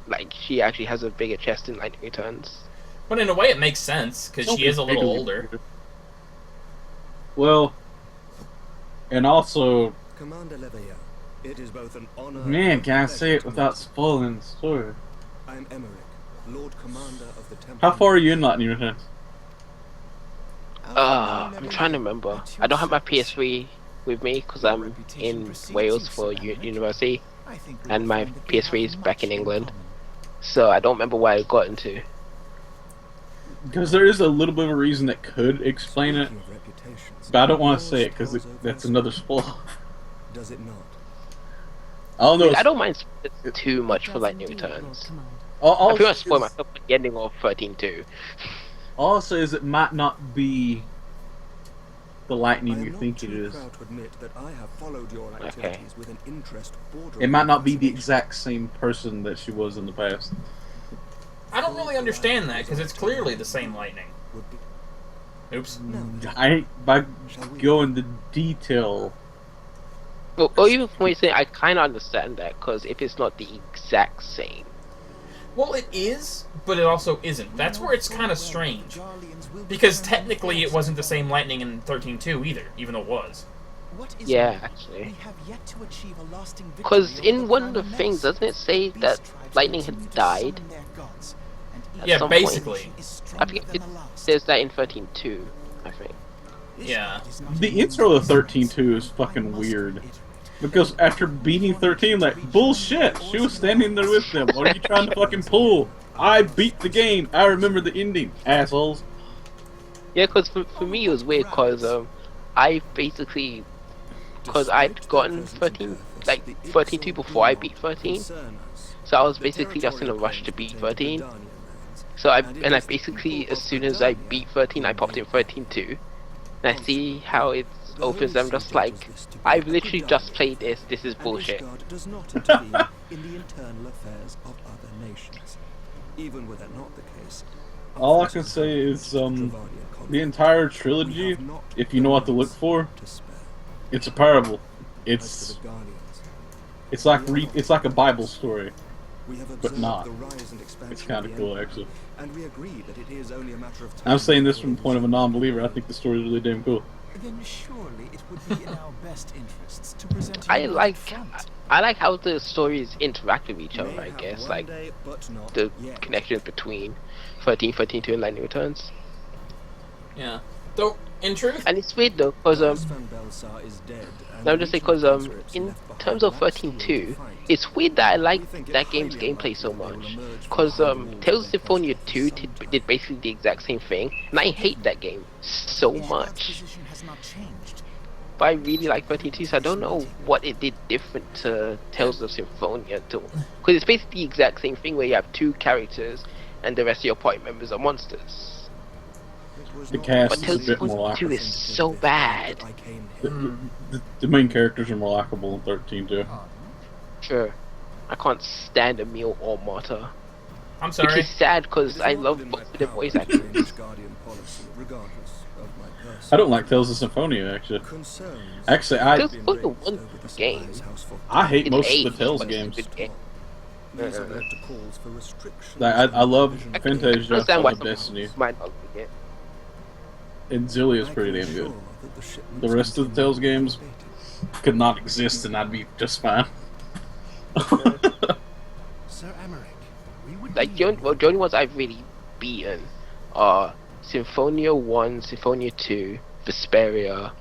Like, she actually has a bigger chest in Lightning Returns. But in a way, it makes sense, because she is a little older. Well, and also, Commander Leveilleur, it is both an honor man, and can I pleasure say it to without meet spoiling the story? you. I am Emmerich, Lord Commander of the Temple. How far are you in Lightning Returns? I'm trying to remember. I don't have my PS3 with me because I'm in Wales for university, and my PS3 is back in England, so I don't remember where I got into. Because there is a little bit of a reason that could explain it, Speaking of reputations, but I don't want to yours say it because goes over that's its another head. spoiler. Does it not? I'll know. I don't mind spoilers too much for Lightning Returns. I'll I pretty much say spoil is- myself with the ending of 13 too. All I'll say is it might not be the I Lightning am you not think it too is. proud to admit that I have followed your activities with an interest bordering It might not be the fascination. exact same person that she was in the past. I don't really understand that, because it's clearly the same Lightning. Would be- Oops. No, By shall we? going into detail. Well, even when you say I kind of understand that, because if it's not the exact same, Well, it is, but it also isn't. That's where it's kind of strange. Because technically it wasn't the same Lightning in 13.2 either, even though it was. yeah, actually. Because in one of the things, doesn't it say that Lightning had died? At Yeah, some point? basically. I think it says that in 13.2, I think. Yeah. The intro of 13.2 is fucking weird. Because after beating 13, like, bullshit! She was standing there with them. What are you trying to fucking pull? I beat the game. I remember the ending, assholes. Yeah, because for me it was weird, because I basically, because I'd gotten 13, like 13.2 before I beat 13, so I was basically just in a rush to beat 13. So I basically, as soon as I beat 13, I popped in 13.2, and I see how it opens. I'm just like, I've literally just played this. This is bullshit. Ishgard does not intervene in the internal affairs of other nations. Even were that not the case. All I can say is, the entire trilogy, if you know what to look for, it's a parable. It's like it's like a Bible story. but not. It's kind of cool, actually. And we agree that it is only a matter of time. I'm saying this from the point of a non-believer. I think the story is really damn cool. Then surely it would be in our best interests to present I you with like a front. I like how the stories interact with each other. May I have guess one like day, but not the yet. connections between 13, 13.2 and Lightning Returns. Yeah. Though, in truth, And it's weird though, because Van Belsar is dead, and I'll just say regional because conscripts in left behind terms of lapse in 13.2, fight. it's weird that I like We think it that game's highly gameplay so unlikely much. they will emerge Because from the Tales of their Symphonia possible 2 setback. did basically the exact same thing, and I hate that game so Ishgard's much. position has not changed. But I really like 13.2, so I don't know what it did different to Tales of Symphonia 2. Because it's basically the exact same thing where you have two characters and the rest of your party members are monsters. It was The not cast But is a Tales bit of more Symphonia 2 likable. is so bad. I came The, here. the main characters are more likable in 13 too. Sure. I can't stand Emil or Marta. I'm Which sorry. is sad because It is I not love in my both of their power voice to acting. change Guardian policy, regardless of my personal I don't like Tales of Symphonia actually. concerns. Actually, There's Been only raised one over the game. Supplier's house for I hate It's most of age, the Tales but it's a games. good game. These have led to calls for restrictions Like, I on the love provision of Fantasia, understand I why love some Destiny, might not like it. and Zillia's I pretty can damn good. assure that the shipments The rest of the continue Tales games unabated. could not exist, and I'd be just fine. Sir Amaric, we would Like the only ones I've really beaten are Symphonia 1, Symphonia 2, Vesperia,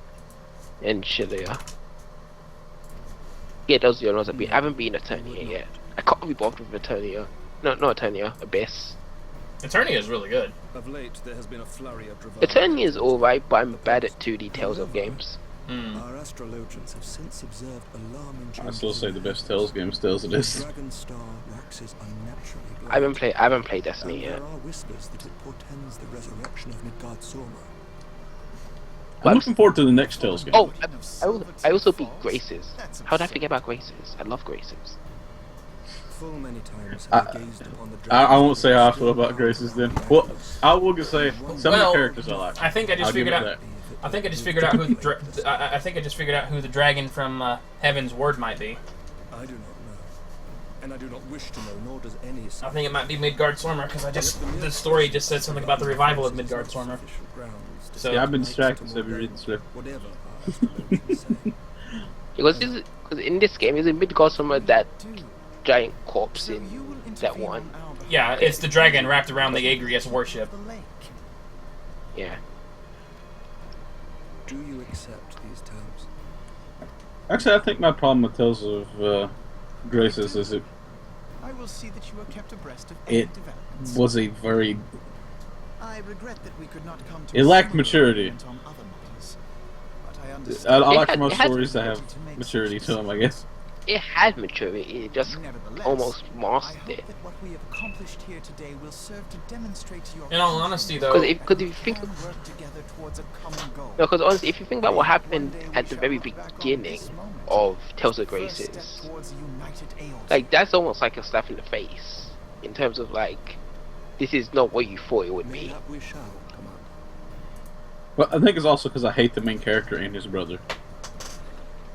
and Shillia. Yeah, those are the only ones I've beaten. I haven't beaten Eternia yet. I can't be bothered with Eternia. No, not Eternia, Abyss. Eternia is really good. Of late, there has been a flurry of bravado. Eternia is alright, but I'm bad at 2D Tales of games. Our astrologians have since observed alarming I changes still say in the the best Tales game still as it is. Dragon Star waxes unnaturally bright. I haven't played Destiny And yet. there are whispers that it portends the resurrection of Midgard Sorma. I'm looking forward to the next Tales game. Oh, I also beat Graces. How did I forget about Graces? I love Graces. Full many times I- have I gazed upon the I won't say how I dragon's feel about Graces then. Well, I will just say some of Well, the characters I like. I think I just I'll give figured it out. that. I think I just figured out who. I think I just figured out who the dragon from Heaven's Word might be. I do not know. And I do not wish to know, nor does any I think it might be Midgard Sormer because the story just said something about the revival of Midgard Sormer. So Yeah, I've been distracted, so I've been reading stuff. Whatever our astrologians say. Because in this game, is it Midgard Sormer that giant corpse in that one? yeah, it's the dragon wrapped around the Agrias worship. Yeah. Do you accept these terms? Actually, I think my problem with Tales of Graces is it I will see that you are kept abreast of It any developments. was a very I regret that we could not come to It a lacked similar maturity. agreement on other matters, but I I understand. like had- most it had- stories that have maturity to them, I guess. It had maturity, it just Nevertheless, almost I mastered hope it. that what we have accomplished here today will serve to demonstrate to your In all country honesty, that though- we Because if you think can work together towards a common goal. No, because honestly, if you think about what happened One day at we the shall very look back on beginning this moment. of Tales of First step Graces, towards a united Aeon. like that's almost like a slap in the face in terms of like, this is not what you thought it would May be. that we shall, Commander. But I think it's also because I hate the main character and his brother.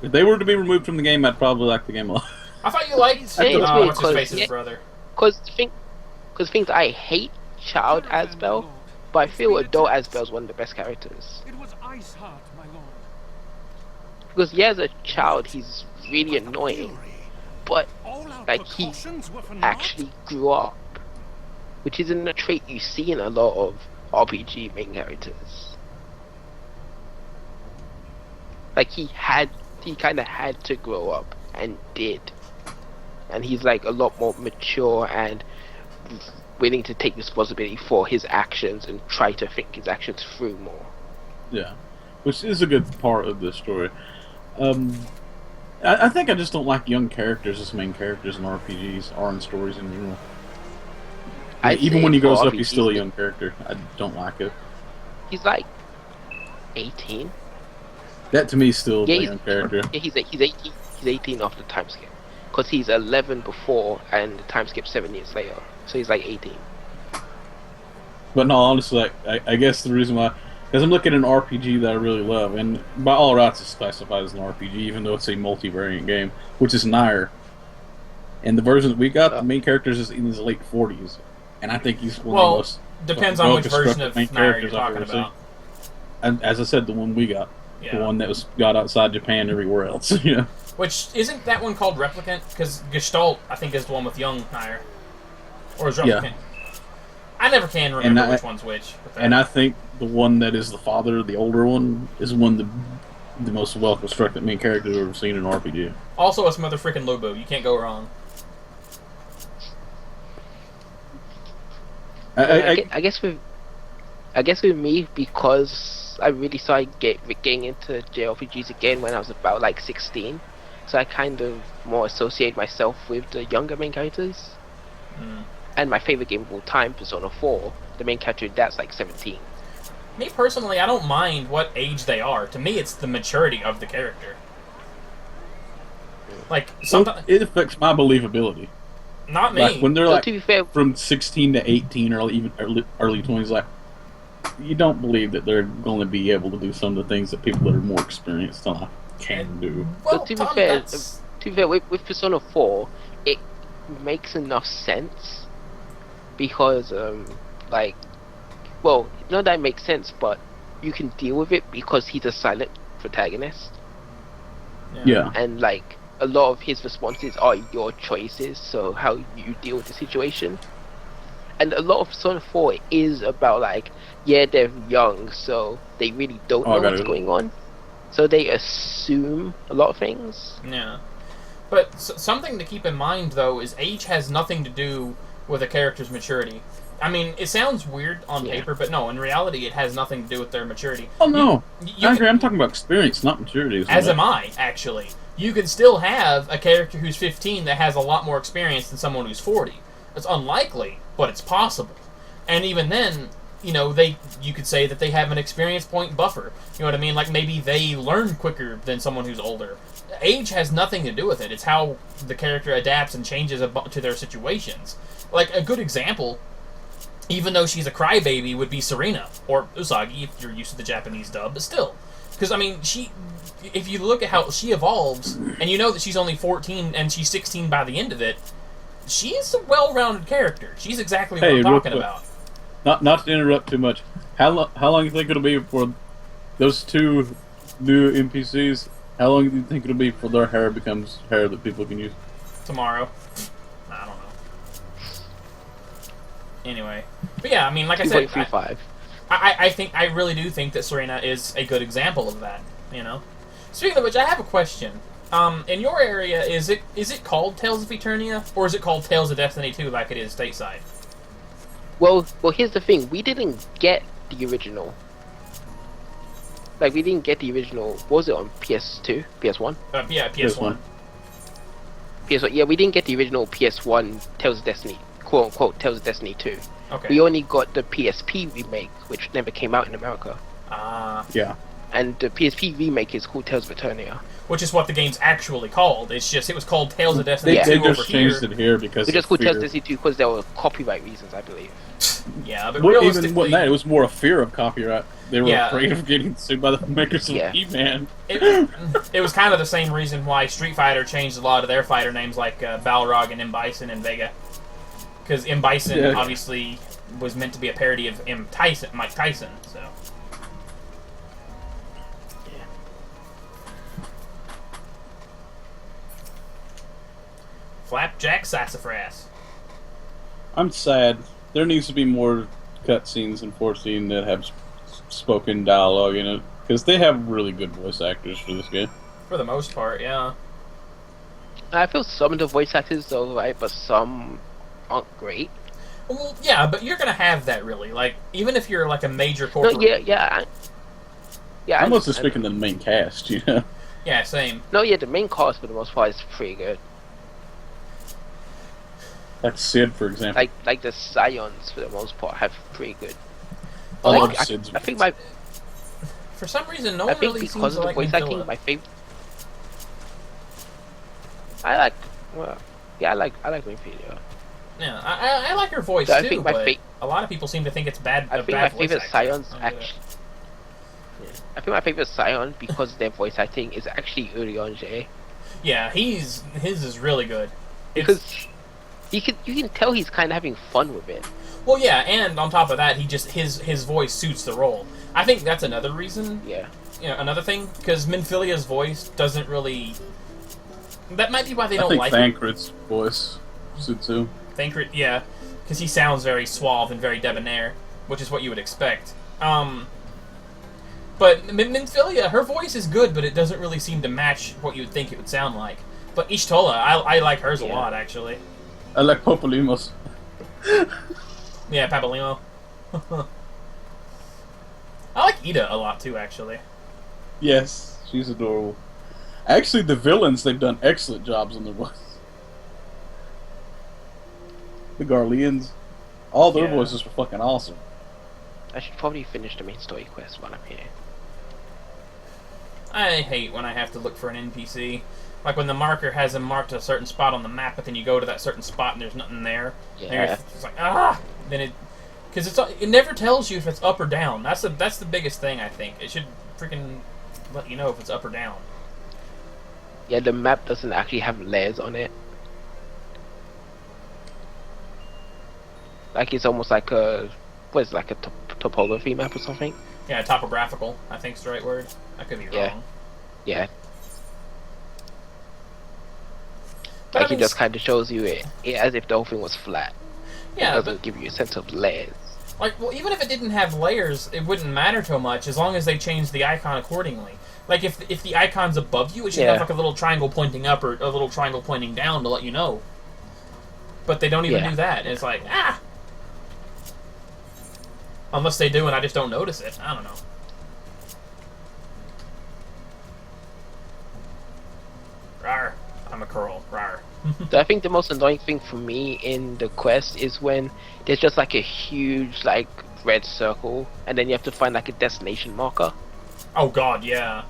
If they were to be removed from the game, I'd probably like the game a lot. I thought you liked Hey, it's weird, what's his face's yeah. brother. Because things I hate Child Asbel, but I feel Adult Asbel is one of the best characters. It was Iceheart, my lord. Because yeah, as a child, he's really annoying, but All our like he precautions were for naught? actually grew up, which isn't a trait you see in a lot of RPG main characters. Like he kind of had to grow up and did, and he's like a lot more mature and willing to take responsibility for his actions and try to think his actions through more. Yeah, which is a good part of this story. I think I just don't like young characters as main characters in RPGs or in stories in general. I'd Even say when he for grows up, he's RPGs, still a young character. I don't like it. He's like 18. That to me is still Yeah, a he's- young character. Yeah, he's 18. He's 18 after the time skip, because he's 11 before and the time skip 7 years later. So he's like 18. But no, honestly, I guess the reason why, because I'm looking at an RPG that I really love, and by all rights it's classified as an RPG, even though it's a multivariant game, which is Nair. And the version that we got, the main character is in his late 40s, and I think he's one of the Well, most depends on which version well-constructed of main Nair you're characters I've talking ever seen. about. And as I said, the one we got, the Yeah. one that was got outside Japan and everywhere else. You know, Which isn't that one called Replicant? Because Gestalt, I think, is the one with young Nair, or is Replicant? Yeah. I never can remember And which one's which. But that- and I think the one that is the father, the older one, is one of the most well constructed main characters I've ever seen in an RPG. also, it's mother freaking Lobo. You can't go wrong. I guess with me, because I really started getting into JRPGs again when I was about like 16, so I kind of more associate myself with the younger main characters. And my favorite game of all time, Persona 4, the main character that's like 17. Me personally, I don't mind what age they are. To me, it's the maturity of the character. Like So sometimes, it affects my believability. Not me. Like when they're So like to be fair, from 16 to 18 or even early 20s, like you don't believe that they're going to be able to do some of the things that people that are more experienced can do. Well, to be Tom, fair, that's... with Persona 4, it makes enough sense because, like, well, not that it makes sense, but you can deal with it because he's a silent protagonist, Yeah. and like a lot of his responses are your choices, so how you deal with the situation. And a lot of Persona 4 is about like, yeah, they're young, so they really don't know what's going on, so they assume a lot of things. Yeah. But something to keep in mind, though, is age has nothing to do with a character's maturity. I mean, it sounds weird on paper, but no, in reality, it has nothing to do with their maturity. Oh, no. You I agree. I'm talking about experience, not maturity. As am I, actually. You can still have a character who's 15 that has a lot more experience than someone who's 40. It's unlikely, but it's possible. And even then, you know, you could say that they have an experience point buffer. You know what I mean? Like, maybe they learn quicker than someone who's older. Age has nothing to do with it. It's how the character adapts and changes to their situations. Like, a good example, even though she's a crybaby, would be Serena, or Usagi if you're used to the Japanese dub, but still. Because, I mean, if you look at how she evolves, and you know that she's only 14 and she's 16 by the end of it, she's a well-rounded character. She's exactly what I'm talking about. Not to interrupt too much. How long do you think it'll be before those two new NPCs? How long do you think it'll be before their hair becomes hair that people can use? Tomorrow. I don't know. Anyway, but yeah, I mean, like I said, I really do think that Serena is a good example of that. You know. Speaking of which, I have a question. In your area, is it called Tales of Eternia, or is it called Tales of Destiny 2 like it is stateside? Well, here's the thing. We didn't get the original. Like, we didn't get the original. What was it on PS2? PS1? Yeah, PS1. PS1. Yeah, we didn't get the original PS1 Tales of Destiny, quote unquote, Tales of Destiny 2. Okay. We only got the PSP remake, which never came out in America. Yeah. And the PSP remake is called Tales of Eternia. Which is what the game's actually called. It's just, it was called Tales of Destiny 2 They over just changed it here because we just called Tales of Destiny 2 because there were copyright reasons, I believe. Yeah, but Well, realistically... even more than that, it was more a fear of copyright. They were Yeah. afraid of getting sued by the makers of He-Man. It was kind of the same reason why Street Fighter changed a lot of their fighter names, like Balrog and M. Bison and Vega. Because M. Bison obviously was meant to be a parody of Mike Tyson, so... Yeah. Flapjack Sassafras. I'm sad. There needs to be more cutscenes in 14 that have spoken dialogue in it, because they have really good voice actors for this game. For the most part, yeah. I feel some of the voice actors are right, but some aren't great. Well, yeah, but you're gonna have that, really. Like, even if you're like a major No, corporate... yeah. I'm mostly speaking to the main cast, you know? Yeah, same. No, yeah, the main cast for the most part is pretty good. Like Sid, for example. Like the Scions for the most part have pretty good. I love Like, Sid's I think voice. For some reason, no I one think really seems because to of the like voice acting, Mithila. my favorite. I like Winfield. Yeah, I like her voice I too, think my but a lot of people seem to think it's bad. I think bad my voice favorite acting. Scions actually. Yeah. I think my favorite Scion because their voice acting is actually Urianger. Yeah, his is really good. Because you can tell he's kind of having fun with it. Well, yeah, and on top of that, his voice suits the role. I think that's another reason. Yeah. You know, another thing, because Minfilia's voice doesn't really. That might be why they don't like it. Thancred's voice suits him. Thancred, yeah, because he sounds very suave and very debonair, which is what you would expect. But Minfilia, her voice is good, but it doesn't really seem to match what you would think it would sound like. But Ishtola, I like hers a lot, actually. I like Popolimos. Yeah, Papolimo. I like Ida a lot, too, actually. Yes, she's adorable. Actually, the villains, they've done excellent jobs on their voice. The Garleans, all their voices were fucking awesome. I should probably finish the main story quest while I'm here. I hate when I have to look for an NPC. Like when the marker has them marked a certain spot on the map, but then you go to that certain spot and there's nothing there. Yeah. And you're just like, ah! Then because it never tells you if it's up or down. That's the biggest thing, I think. It should freaking let you know if it's up or down. Yeah, the map doesn't actually have layers on it. Like it's almost like a, what is it, like a topography map or something? Yeah, topographical, I think is the right word. I could be Yeah. wrong. Yeah. But Like I mean, it just kind of shows you it as if the whole thing was flat. It yeah, doesn't but give you a sense of layers. like, well, even if it didn't have layers, it wouldn't matter too much as long as they changed the icon accordingly. Like if the icon's above you, it should Yeah. have like a little triangle pointing up or a little triangle pointing down to let you know. But they don't even Yeah. do that. And it's like, ah! Unless they do and I just don't notice it. I don't know. Rawr. I'm a curl. Rawr. So I think the most annoying thing for me in the quest is when there's just like a huge like red circle and then you have to find like a destination marker. Oh god, yeah.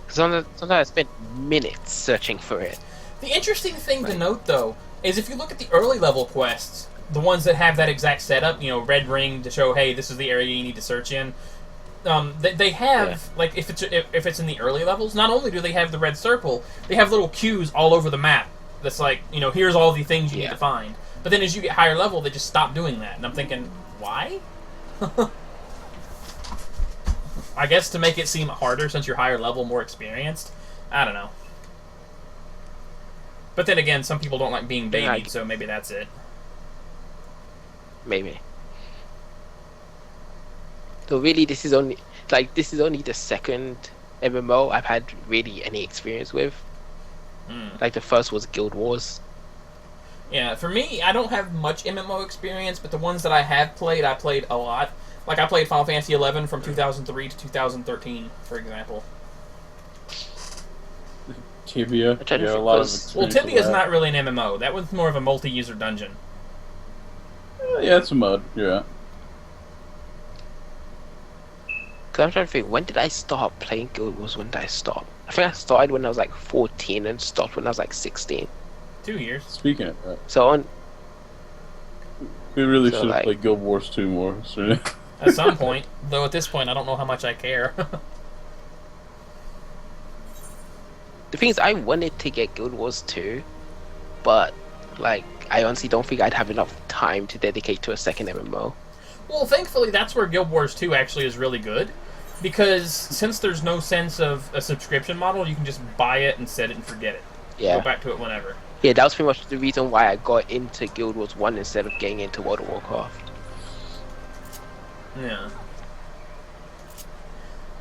Sometimes I spend minutes searching for it. The interesting thing to note, though, is if you look at the early level quests, the ones that have that exact setup, you know, red ring to show, hey, this is the area you need to search in. They have like if it's in the early levels, not only do they have the red circle, they have little cues all over the map. That's like, you know, here's all the things you need to find. But then as you get higher level, they just stop doing that, and I'm thinking, why? I guess to make it seem harder since you're higher level, more experienced. I don't know. But then again, some people don't like being babied, so maybe that's it. Maybe. So really, this is only the second MMO I've had really any experience with. Like the first was Guild Wars. Yeah, for me, I don't have much MMO experience, but the ones that I have played, I played a lot. Like, I played Final Fantasy XI from 2003 to 2013, for example. Tibia. trying to Yeah, a think, lot of was- experience Well, with Tibia's that. not really an MMO. That was more of a multi-user dungeon. Yeah, it's a mud. Yeah. Cause I'm trying to think, when did I start playing Guild Wars? When did I stop? I think I started when I was like 14 and stopped when I was like 16. 2 years. Speaking of that, So on, we really So, should have like- played Guild Wars 2 more. So, At some point. Though at this point, I don't know how much I care. the thing is, I wanted to get Guild Wars 2, but like I honestly don't think I'd have enough time to dedicate to a second MMO. Well, thankfully, that's where Guild Wars 2 actually is really good. Because since there's no sense of a subscription model, you can just buy it and set it and forget it. Yeah. Go back to it whenever. Yeah, that was pretty much the reason why I got into Guild Wars 1 instead of getting into World of Warcraft. Yeah.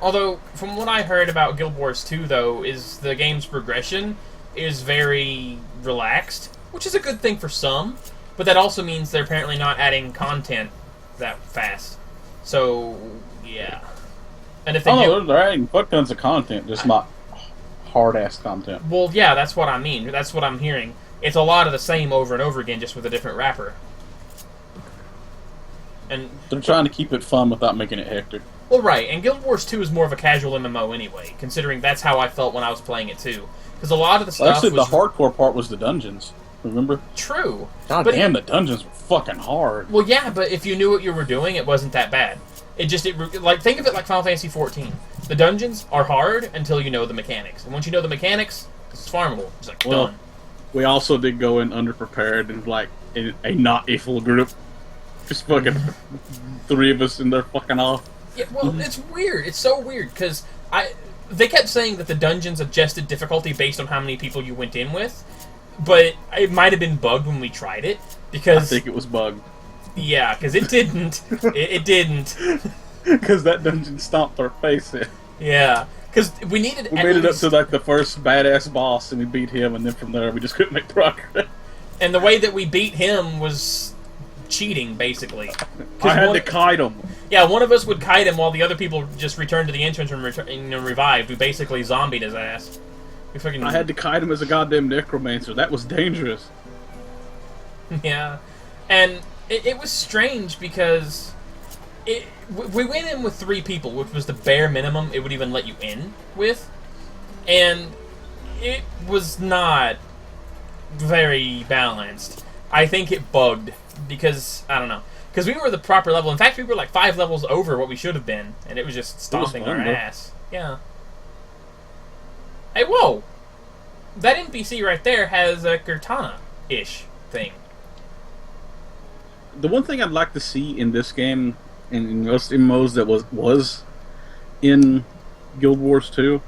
Although, from what I heard about Guild Wars 2, though, is the game's progression is very relaxed, which is a good thing for some, but that also means they're apparently not adding content that fast. So, yeah. And if they do... they're adding fuck tons of content, just not hard-ass content. Well, yeah, that's what I mean. That's what I'm hearing. It's a lot of the same over and over again, just with a different wrapper. And They're trying to keep it fun without making it hectic. well, right, and Guild Wars 2 is more of a casual MMO anyway, considering that's how I felt when I was playing it too. Because a lot of the Like I stuff said, was the hardcore part was the dungeons. Remember? true. God But- damn, the dungeons were fucking hard. Well, yeah, but if you knew what you were doing, it wasn't that bad. Like think of it like Final Fantasy XIV. The dungeons are hard until you know the mechanics, and once you know the mechanics, it's farmable. It's like Well, done. we also did go in underprepared and like in a not equal group. Just fucking 3 of us and they're fucking off. Yeah, well, it's weird. It's so weird because they kept saying that the dungeons adjusted difficulty based on how many people you went in with, but it might have been bugged when we tried it I because think it was bugged. yeah, because it didn't. it didn't. Because that dungeon stomped our face in. Yeah, because we needed. We at made it up least- to like the first badass boss and we beat him, and then from there we just couldn't make progress. And the way that we beat him was cheating, basically. 'Cause I had one- to kite him. Yeah, one of us would kite him while the other people just returned to the entrance and revived. We basically zombied his ass. We fucking I had to kite him as a goddamn necromancer. That was dangerous. yeah, and it was strange because we went in with 3 people, which was the bare minimum it would even let you in with, and it was not very balanced. I think it bugged because I don't know. Because we were the proper level. In fact, we were like 5 levels over what we should have been, and it was just stomping fun, our though. ass. Yeah. Hey, whoa! That NPC right there has a Cortana-ish thing. The one thing I'd like to see in this game, and in most MMOs that was in Guild Wars 2,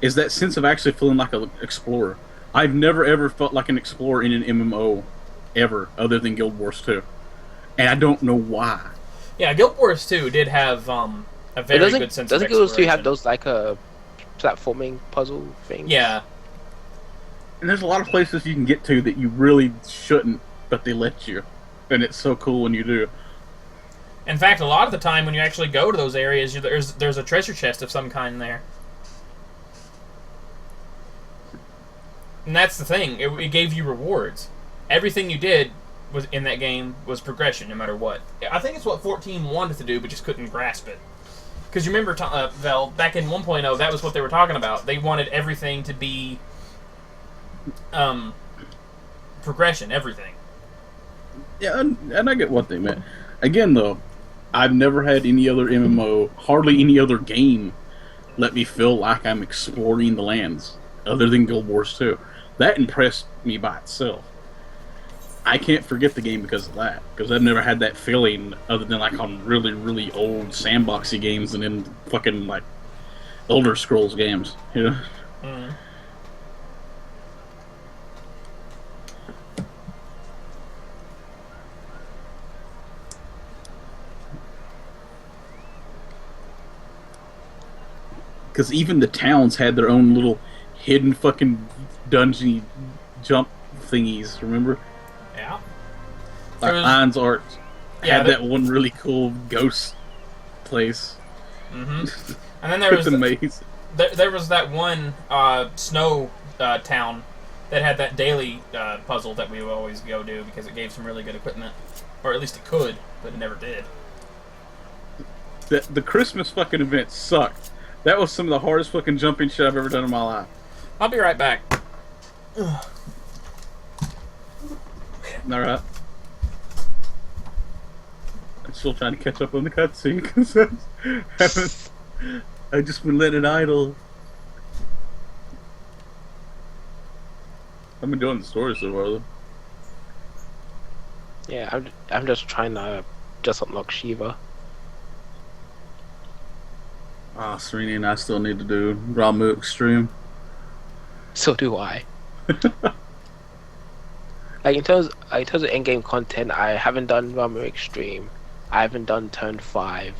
is that sense of actually feeling like an explorer. I've never ever felt like an explorer in an MMO ever, other than Guild Wars 2. And I don't know why. Yeah, Guild Wars 2 did have a very good sense of Doesn't Guild Wars 2 have exploration. those like platforming puzzle things? Yeah. And there's a lot of places you can get to that you really shouldn't, but they let you. And it's so cool when you do. In fact, a lot of the time when you actually go to those areas, there's a treasure chest of some kind there. And that's the thing. It gave you rewards. Everything you did was in that game was progression, no matter what. I think it's what 14 wanted to do, but just couldn't grasp it. Because you remember, Vel, back in 1.0, that was what they were talking about. They wanted everything to be progression, everything. Yeah, and I get what they meant. Again, though, I've never had any other MMO, hardly any other game, let me feel like I'm exploring the lands, other than Guild Wars 2. That impressed me by itself. I can't forget the game because of that, because I've never had that feeling other than like on really, really old sandboxy games and then fucking like Elder Scrolls games, you know? Mm. Because even the towns had their own little hidden fucking dungeony jump thingies, remember? Yeah. Like There's- Lions Art Yeah, had the- that one really cool ghost place Mm-hmm. And then there with was the maze. there was that one snow town that had that daily puzzle that we would always go do because it gave some really good equipment, or at least it could, but it never did. The Christmas fucking event sucked. That was some of the hardest fucking jumping shit I've ever done in my life. I'll be right back. Alright. I'm still trying to catch up on the cutscene because I've just been letting it idle. I'm enjoying the story so far though. Yeah, I'm just trying to just unlock Shiva. Ah, Serena and I still need to do Ramu Extreme. So do I. Like in terms of endgame content, I haven't done Ramu Extreme. I haven't done Turn 5.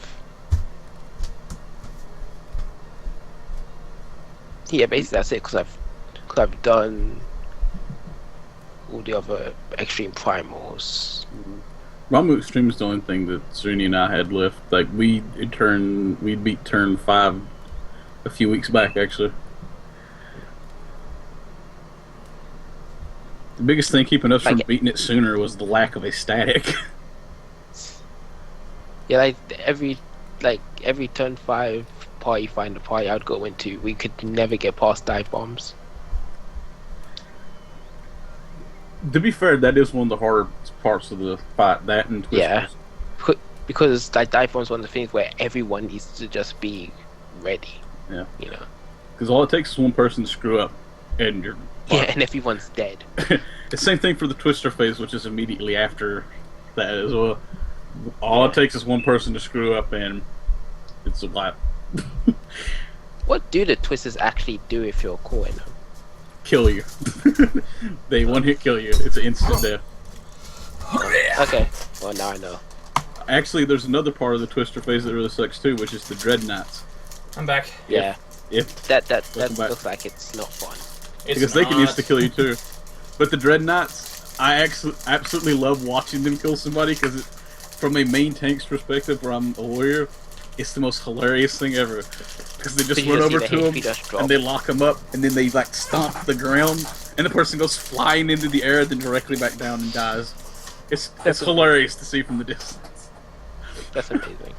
Yeah, basically that's it. Cause I've done all the other Extreme Primals. Ramu Extreme is the only thing that Serena and I had left. Like we beat Turn 5 a few weeks back actually. The biggest thing keeping us from Like- beating it sooner was the lack of a static. Yeah, every Turn 5 party find a party I'd go into, we could never get past dive bombs. To be fair, that is one of the harder parts of the fight. That and Twisters. Yeah. Because like dive bombs is one of the things where everyone needs to just be ready. Yeah. You know. Because all it takes is one person to screw up, and you're. Yeah, and everyone's dead. It's the same thing for the Twister phase, which is immediately after that as well. All it takes is one person to screw up, and it's a lap. What do the twisters actually do if you're caught in them? Kill you. They one hit kill you. It's an instant death. Okay. Well, now I know. Actually, there's another part of the Twister phase that really sucks too, which is the Dreadnoughts. I'm back. Yeah. If That Welcome back. looks like it's not fun. It's because they can not. insta kill you too. But the Dreadnoughts, I absolutely love watching them kill somebody because from a main tank's perspective, where I'm a warrior, it's the most hilarious thing ever. Because they just You run just see over the to them HP just drop. and they lock them up, and then they like stomp the ground, and the person goes flying into the air, then directly back down and dies. It's hilarious to see from the distance. That's amazing.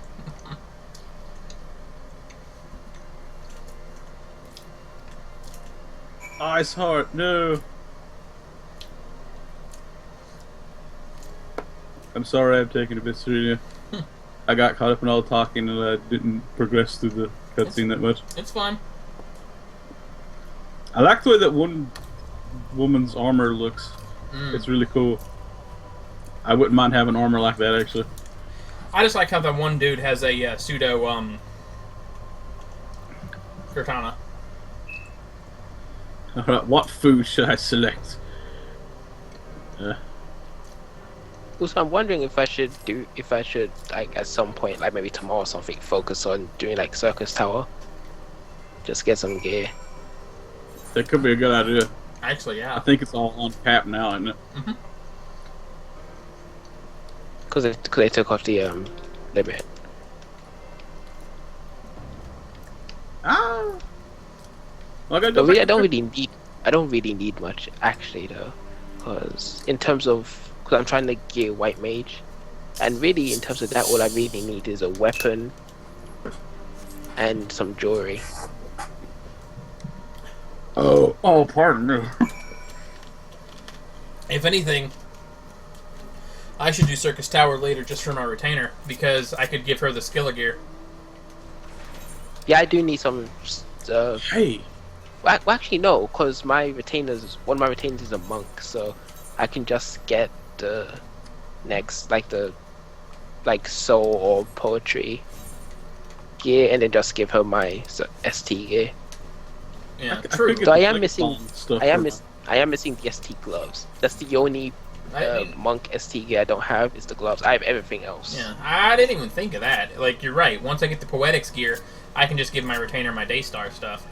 Ice Heart, no. I'm sorry I'm taking a bit serious. I got caught up in all the talking and I didn't progress through the cutscene that much. It's fine. I like the way that one woman's armor looks. It's really cool. I wouldn't mind having armor like that, actually. I just like how that one dude has a pseudo katana. Alright, what food should I select? Also, I'm wondering if I should like at some point, like maybe tomorrow or something, focus on doing like Circus Tower. Just get some gear. That could be a good idea. Actually, I yeah. think it's all on cap now, isn't it? Because they took off the limit. Ah! Well, I gotta But go really, back I don't really need much actually though, because in terms of, because I'm trying to gear White Mage, and really in terms of that, all I really need is a weapon and some jewelry. Oh, pardon me. If anything, I should do Circus Tower later just for my retainer, because I could give her the Skilla gear. Yeah, I do need some. Hey, Well, actually, no, because one of my retainers is a monk, so I can just get the next, like soul or poetry gear, and then just give her my ST gear. Yeah, I true. figured So the I am Blade missing. Bond stuff I am for- miss. I am missing the ST gloves. That's the only I mean, monk ST gear I don't have is the gloves. I have everything else. yeah, I didn't even think of that. Like, you're right. Once I get the Poetics gear, I can just give my retainer my Daystar stuff.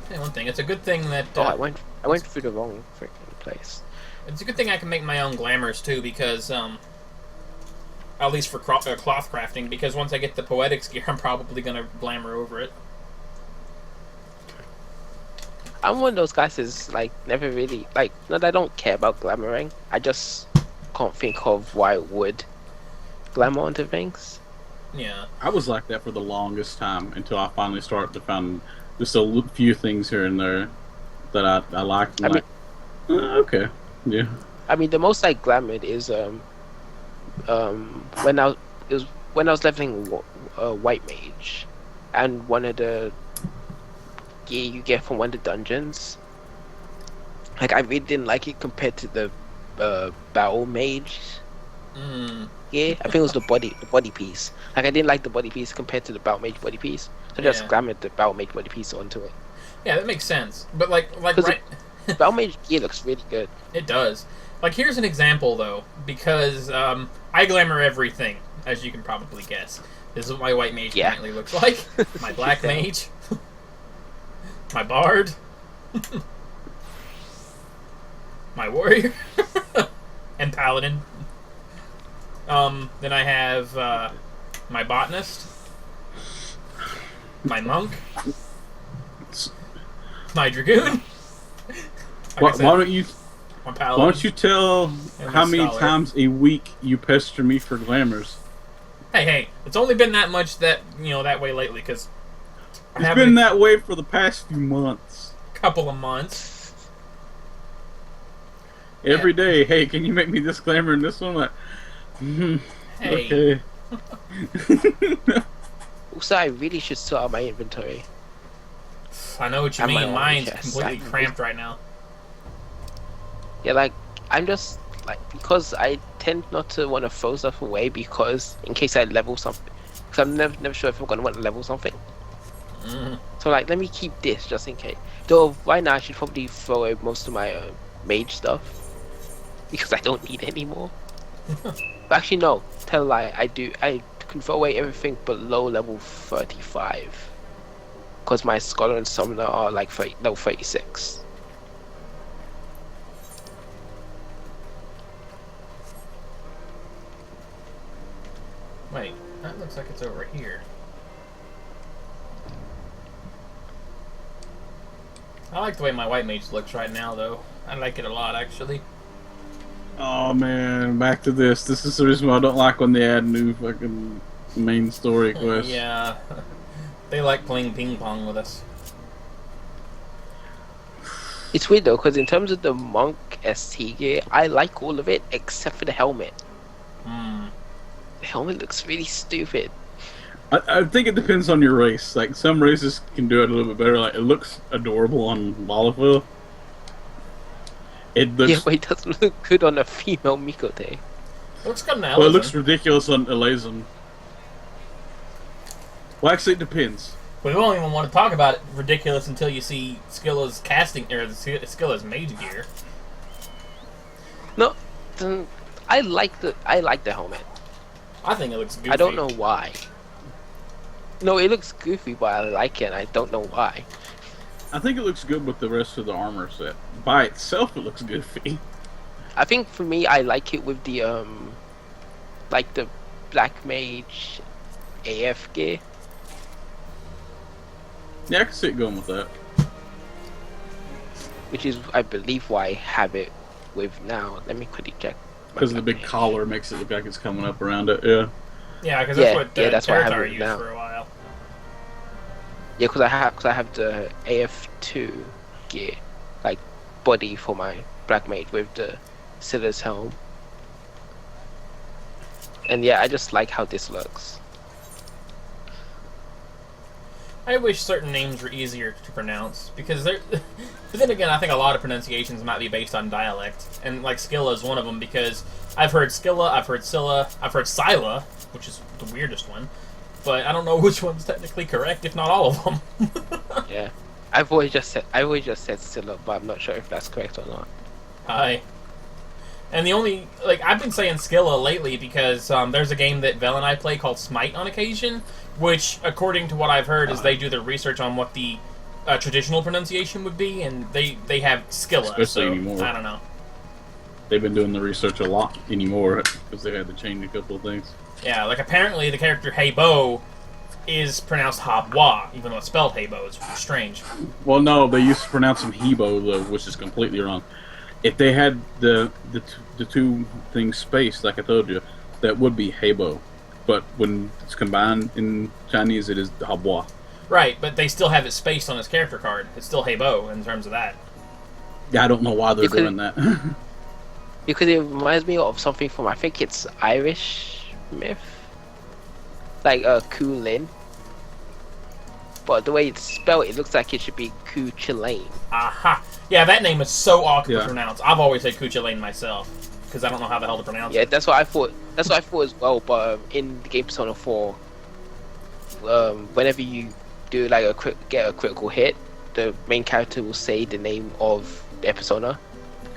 Hey, one thing. It's a good thing that Oh, I went through the wrong freaking place. it's a good thing I can make my own glamours too, because at least for cloth crafting. Because once I get the Poetics gear, I'm probably gonna glamour over it. I'm one of those guys that's like never really like. Not that I don't care about glamoring. I just can't think of why I would glamour onto things. Yeah. I was like that for the longest time until I finally started to find just a few things here and there that I liked. I mean- Okay, yeah. I mean, the most I glamoured is when I was leveling White Mage, and one of the gear you get from one of the dungeons. Like, I really didn't like it compared to the Battle Mage gear. I think it was the body piece. Like, I didn't like the body piece compared to the Battle Mage body piece. So I just Yeah. glamoured the Battle Mage body piece onto it. Yeah, that makes sense. But like 'Cause right, Battle Mage gear looks really good. it does. Like, here's an example though, because I glamour everything, as you can probably guess. This is what my white mage Yeah. currently looks like. My black mage, my bard, my warrior, and paladin. Then I have my botanist, my monk, my dragoon. Like I Why said, don't you my Why paladin. don't you tell And how my many scholar. times a week you pester me for glamours? Hey, it's only been that much that way lately, because I It's have been a that way for the past few months. couple of months. Every day, hey, can you make me this glamour and this one? Like, Hey, okay. Also, I really should sort out my inventory. I know what you And my mean. own Mine's chest. completely cramped right now. Yeah, like, I'm just, like, because I tend not to want to throw stuff away because, in case I level something. Because I'm never sure if I'm going to want to level something. So, like, let me keep this just in case. Though, right now I should probably throw away most of my mage stuff. Because I don't need any more. But actually, no. Tell a lie. I can throw away everything below level 35. Because my scholar and summoner are, like, level 36. Wait, that looks like it's over here. I like the way my white mage looks right now, though. I like it a lot, actually. Oh man, back to this. This is the reason why I don't like when they add new fucking main story quests. Yeah. They like playing ping pong with us. It's weird though, because in terms of the monk ST gear, I like all of it except for the helmet. Hmm. The helmet looks really stupid. I think it depends on your race. Like, some races can do it a little bit better. Like, it looks adorable on Lalafell. It looks... Yeah, but it doesn't look good on a female Mikote. It looks good now. Well, it looks ridiculous on Elazon. Well, actually, it depends. We won't even want to talk about it ridiculous until you see Skilla's casting, or Skilla's mage gear. No, I like the helmet. I think it looks goofy. I don't know why. No, it looks goofy, but I like it. And I don't know why. I think it looks good with the rest of the armor set. By itself, it looks goofy. I think for me, I like it with the like the Black Mage AF gear. Yeah, I can see it going with that. Which is, I believe, why I have it with now. Let me quickly check. Because the big collar makes it look like it's coming up around it, yeah. Yeah, because that's what that's why I have Territar it used now. for a while. Yeah, because I have the AF2 gear, like body for my Black Mage with the Silas helm. And yeah, I just like how this looks. I wish certain names were easier to pronounce, because they're... But then again, I think a lot of pronunciations might be based on dialect, and like Skilla is one of them, because I've heard Skilla, I've heard Scylla, I've heard Scylla, which is the weirdest one, but I don't know which one's technically correct, if not all of them. Yeah, I've always just said Scylla, but I'm not sure if that's correct or not. Hi. And the only... Like, I've been saying Skilla lately because there's a game that Vel and I play called Smite on occasion, which, according to what I've heard, is they do their research on what the traditional pronunciation would be, and they have Skilla, Especially so anymore. I don't know. They've been doing the research a lot anymore, because they had to change a couple of things. Yeah, like apparently the character Heibo is pronounced Habwa, even though it's spelled Heibo. It's strange. Well, no, they used to pronounce them Hebo, though, which is completely wrong. If they had the two things spaced, like I told you, that would be Heibo. But when it's combined in Chinese, it is Habwa. Right, but they still have it spaced on his character card. It's still Heibo in terms of that. Yeah, I don't know why they're You could- doing that. Because it reminds me of something from, I think it's Irish myth, like Kulin. But the way it's spelled, it looks like it should be Kuchulain. Aha! Yeah, that name is so awkward Yeah. to pronounce. I've always said Kuchulain myself, because I don't know how the hell to pronounce Yeah, it. that's what I thought. That's what I thought as well. But in the game Persona 4, whenever you do like get a critical hit, the main character will say the name of their persona,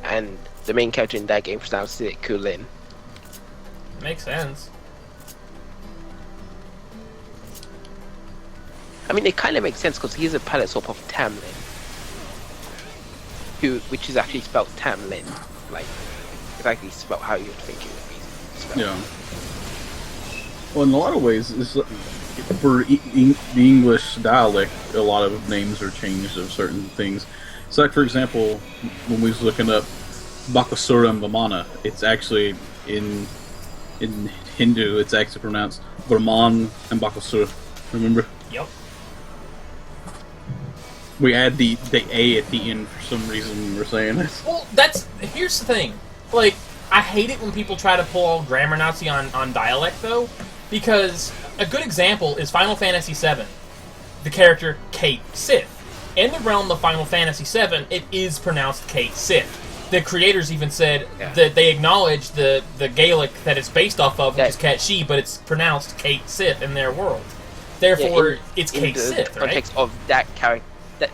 and the main character in that game pronounces it Kulin. Makes sense. I mean, it kind of makes sense because he's a pilot swap of Tamlin, which is actually spelled Tamlin, like exactly spelled how you'd think it would be spelled. Yeah. Well, in a lot of ways, it's, for the English dialect, a lot of names are changed of certain things. So, like, for example, when we was looking up Bakasura and Vamana, it's actually in Hindu, it's actually pronounced Brahman and Bakasura. Remember? Yep. We add the A at the end for some reason. We're saying this. Well, here's the thing. Like, I hate it when people try to pull all grammar Nazi on dialect, though, because a good example is Final Fantasy VII. The character Cait Sith. In the realm of Final Fantasy VII, it is pronounced Cait Sith. The creators even said that they acknowledge the Gaelic that it's based off of, which is Cat She, but it's pronounced Cait Sith in their world. Therefore, it's in Cait the Sith, right? context of that character.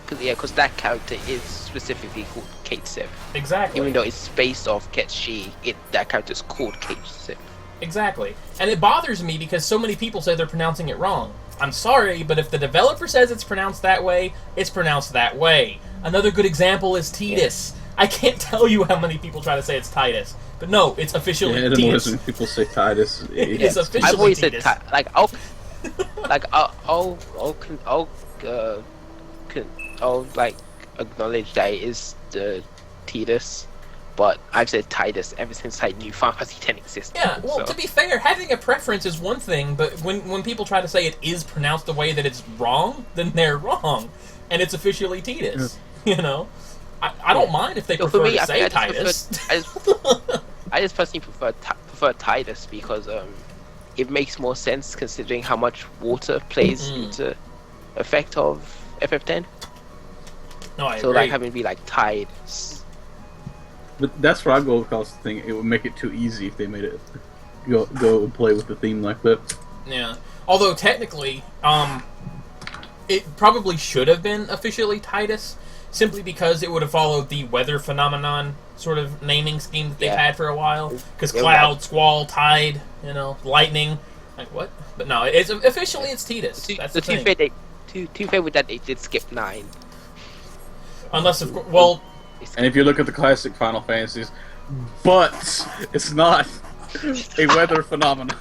Because that character is specifically called Cait Sith. Exactly. Even though it's based off Cat She, that character is called Cait Sith. Exactly. And it bothers me because so many people say they're pronouncing it wrong. I'm sorry, but if the developer says it's pronounced that way, it's pronounced that way. Another good example is Titus. I can't tell you how many people try to say it's Titus. But no, it's officially Yeah, it Titus. when people say Titus. It's officially I've always Titus. said I'll like acknowledge that it is the Titus, but I've said Titus ever since I knew Final Fantasy X existed. Yeah, well, so. to be fair, having a preference is one thing, but when people try to say it is pronounced the way that it's wrong, then they're wrong, and it's officially Titus. You know, I don't mind if they So prefer for me, to say I Titus. I just personally prefer Titus because it makes more sense considering how much water plays into effect of FF10. No, I So agree. like having to be like Titus. But that's where I go because the thing, it would make it too easy if they made it go and play with the theme like that. Yeah. Although technically, it probably should have been officially Titus, simply because it would have followed the weather phenomenon sort of naming scheme that they've Yeah. had for a while. Because Yeah, cloud, squall, tide, lightning. Like what? But no, it's officially it's Titus. That's the thing. Too fair with that they did skip 9. Unless of course, well, And if you look at the classic Final Fantasies, but it's not a weather phenomenon.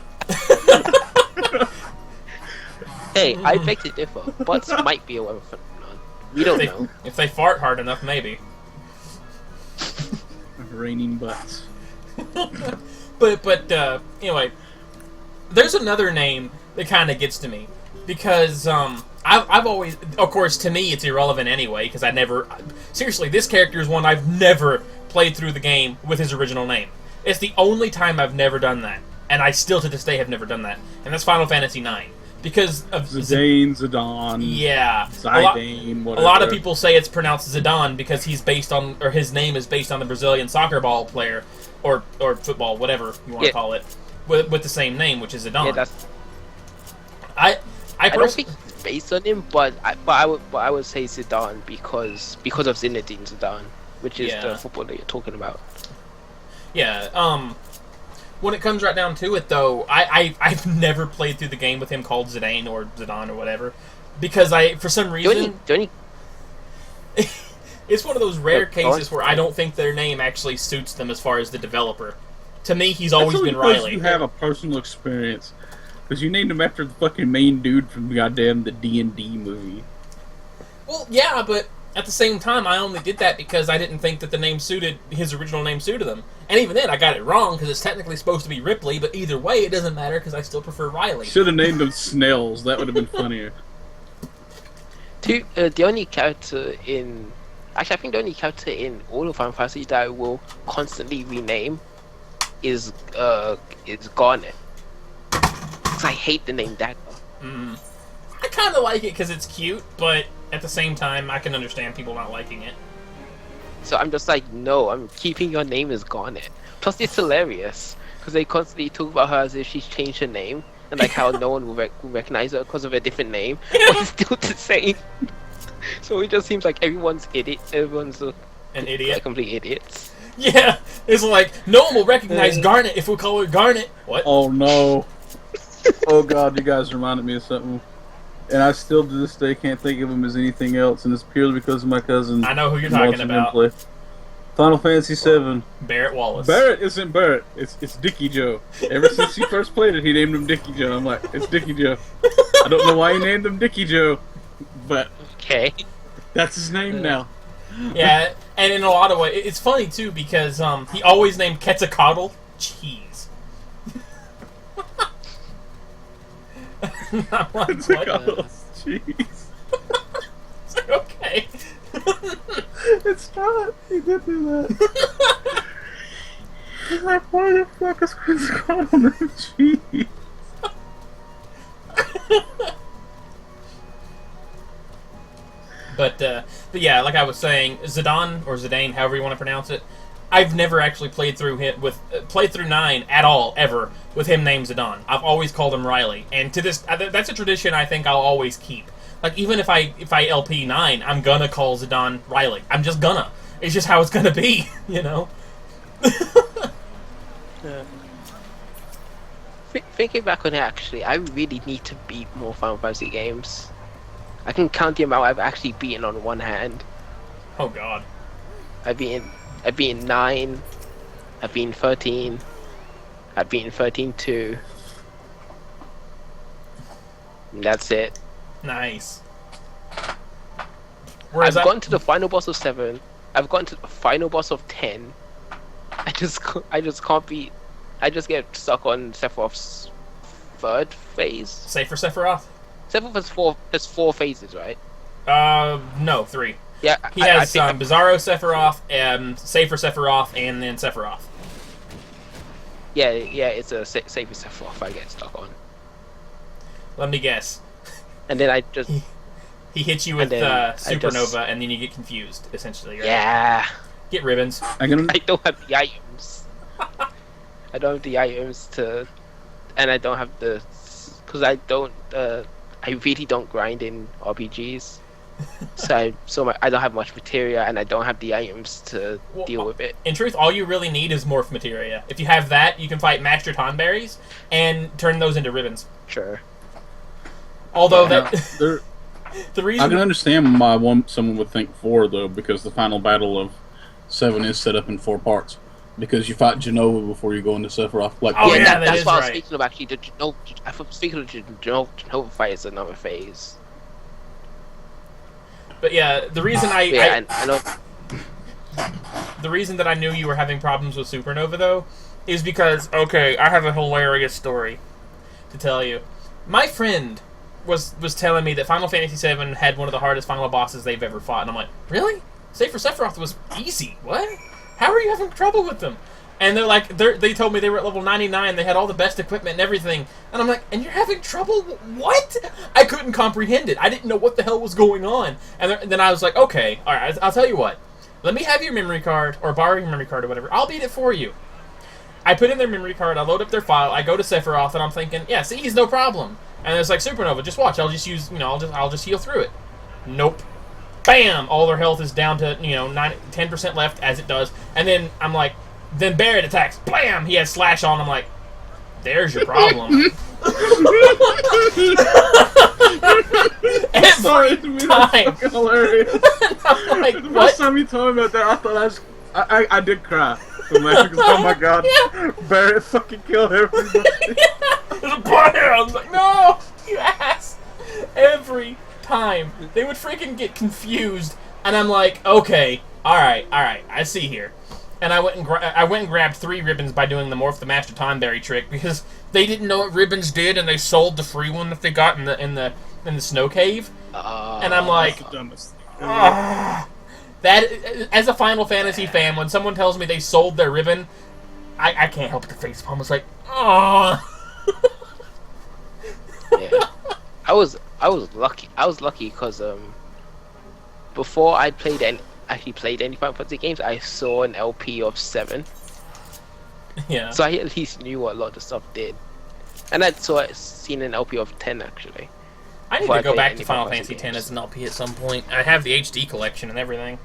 Hey, I beg to differ. Butts might be a weather phenomenon. We don't know. if they fart hard enough, maybe. Raining butts. But anyway, there's another name that kind of gets to me because I've always, of course, to me it's irrelevant anyway because I never, seriously, this character is one I've never played through the game with his original name. It's the only time I've never done that, and I still to this day have never done that, and that's Final Fantasy IX because of Zidane, Zidane, yeah, Zidane, a whatever. lot of people say it's pronounced Zidane because he's based on, or his name is based on the Brazilian soccer ball player, or football, whatever you want to call it, with the same name, which is Zidane. Yeah, that's. I I don't think it's based on him, but I would say Zidane because of Zinedine Zidane, which is the footballer you're talking about. Yeah. When it comes right down to it, though, I've never played through the game with him called Zidane or Zidane or whatever, because for some reason, it's one of those rare cases where I don't think their name actually suits them as far as the developer. To me, he's always been Riley. You have a personal experience because you named him after the fucking main dude from goddamn the D&D movie. Well, yeah, but at the same time, I only did that because I didn't think that the name suited his original name suited him. And even then, I got it wrong because it's technically supposed to be Ripley. But either way, it doesn't matter because I still prefer Riley. Should have named him Snells. That would have been funnier. The only character in, actually, I think the only character in all of Final Fantasy that I will constantly rename is Garnet. Because I hate the name Dagger. I kind of like it because it's cute, but at the same time, I can understand people not liking it. So I'm just like, no, I'm keeping your name as Garnet. Plus, it's hilarious because they constantly talk about her as if she's changed her name and like how no one will recognize her because of a different name, but it's still the same. So it just seems like everyone's idiot. Everyone's an idiot, like complete idiots. Yeah, it's like no one will recognize Garnet if we call her Garnet. What? Oh no! Oh god, you guys reminded me of something. And I still to this day can't think of him as anything else, and it's purely because of my cousin. I know who you're talking about. Final Fantasy VII. Barrett Wallace. Barrett isn't Barrett. It's Dickie Joe. Ever since he first played it, he named him Dickie Joe. I'm like, it's Dickie Joe. I don't know why he named him Dickie Joe, but okay, that's his name now. Yeah, and in a lot of ways, it's funny too because he always named Quetzalcoatl cheese. I'm like, Quetzalcoatl cheese. It's like, okay. It's not. He did do that. He's like, why the fuck is Quetzalcoatl named cheese? But yeah, like I was saying, Zidane or Zidane, however you want to pronounce it, I've never actually played through 9 at all ever with him named Zidane. I've always called him Riley, and to this, that's a tradition I think I'll always keep. Like even if I LP 9, I'm gonna call Zidane Riley. I'm just gonna. It's just how it's gonna be, you know. Thinking back on it, actually, I really need to beat more Final Fantasy games. I can count the amount I've actually beaten on one hand. Oh God. I've beaten 9. I've beaten 13. I've beaten 13 too. And that's it. Nice. I've gotten to the final boss of 7. I've gotten to the final boss of 10. I just can't beat. I just get stuck on Sephiroth's third phase. Save for Sephiroth? Sephiroth has four phases, right? No, 3. Yeah, He has Bizarro Sephiroth, Save for Sephiroth, and then Sephiroth. yeah, it's a Save for Sephiroth I get stuck on, Let me guess. and then I just He hits you with And then I Supernova, just- and then you get confused, essentially. Right? yeah. Get ribbons. I can. I don't have the items. I don't have the items to, and I don't have the, because I don't. I really don't grind in RPGs, so I don't have much materia, and I don't have the items to Well, deal with it. In truth, all you really need is morph materia. If you have that, you can fight Master Tonberries and turn those into ribbons. Sure. Although Now, that there, the I reason can understand why someone would think 4 though, because the final battle of 7 is set up in 4 parts. Because you fight Genova before you go into Sephiroth. Like, Oh, yeah, that that's is what I was right. speaking of. Actually, the Genova, speaking of Genova fight is another phase. but yeah, the reason I know. the reason that I knew you were having problems with Supernova though is because okay, I have a hilarious story to tell you. My friend was telling me that Final Fantasy VII had one of the hardest final bosses they've ever fought, and I'm like, really? Save for Sephiroth was easy. What? How are you having trouble with them? And they're like, they told me they were at level 99. They had all the best equipment and everything. And I'm like, and you're having trouble? What? I couldn't comprehend it. I didn't know what the hell was going on. And then I was like, okay, all right, I'll tell you what. Let me have your memory card, or borrow your memory card or whatever. I'll beat it for you. I put in their memory card, I load up their file, I go to Sephiroth, and I'm thinking, yeah, see, he's no problem. And it's like, Supernova, just watch, I'll just use, I'll just heal through it. Nope. Bam! All their health is down to, 10% left, as it does. And then I'm like, then Barret attacks. Blam! He has Slash on. I'm like, there's your problem. Sorry, to me, that's time. fucking hilarious. I'm like, The what? first time you told me about that, I thought I did cry. So like, oh my god, Barret fucking killed everybody. There's a player! I was like, no! You ass! Every time. They would freaking get confused. And I'm like, okay, alright, I see here. And I went and grabbed 3 ribbons by doing the Morph the Master Tonberry trick because they didn't know what ribbons did, and they sold the free one that they got in the snow cave. And I'm like, The dumbest thing. ah. That, as a Final Fantasy fan, when someone tells me they sold their ribbon, I can't help but the facepalm. It's like, oh. Yeah. I was lucky. I was lucky because before I actually played any Final Fantasy games, I saw an LP of 7, Yeah. so I at least knew what a lot of the stuff did. And I'd seen an LP of 10 actually. I need before to I go played back any to Final Final Fantasy Fantasy X games. as an LP at some point. I have the HD collection and everything.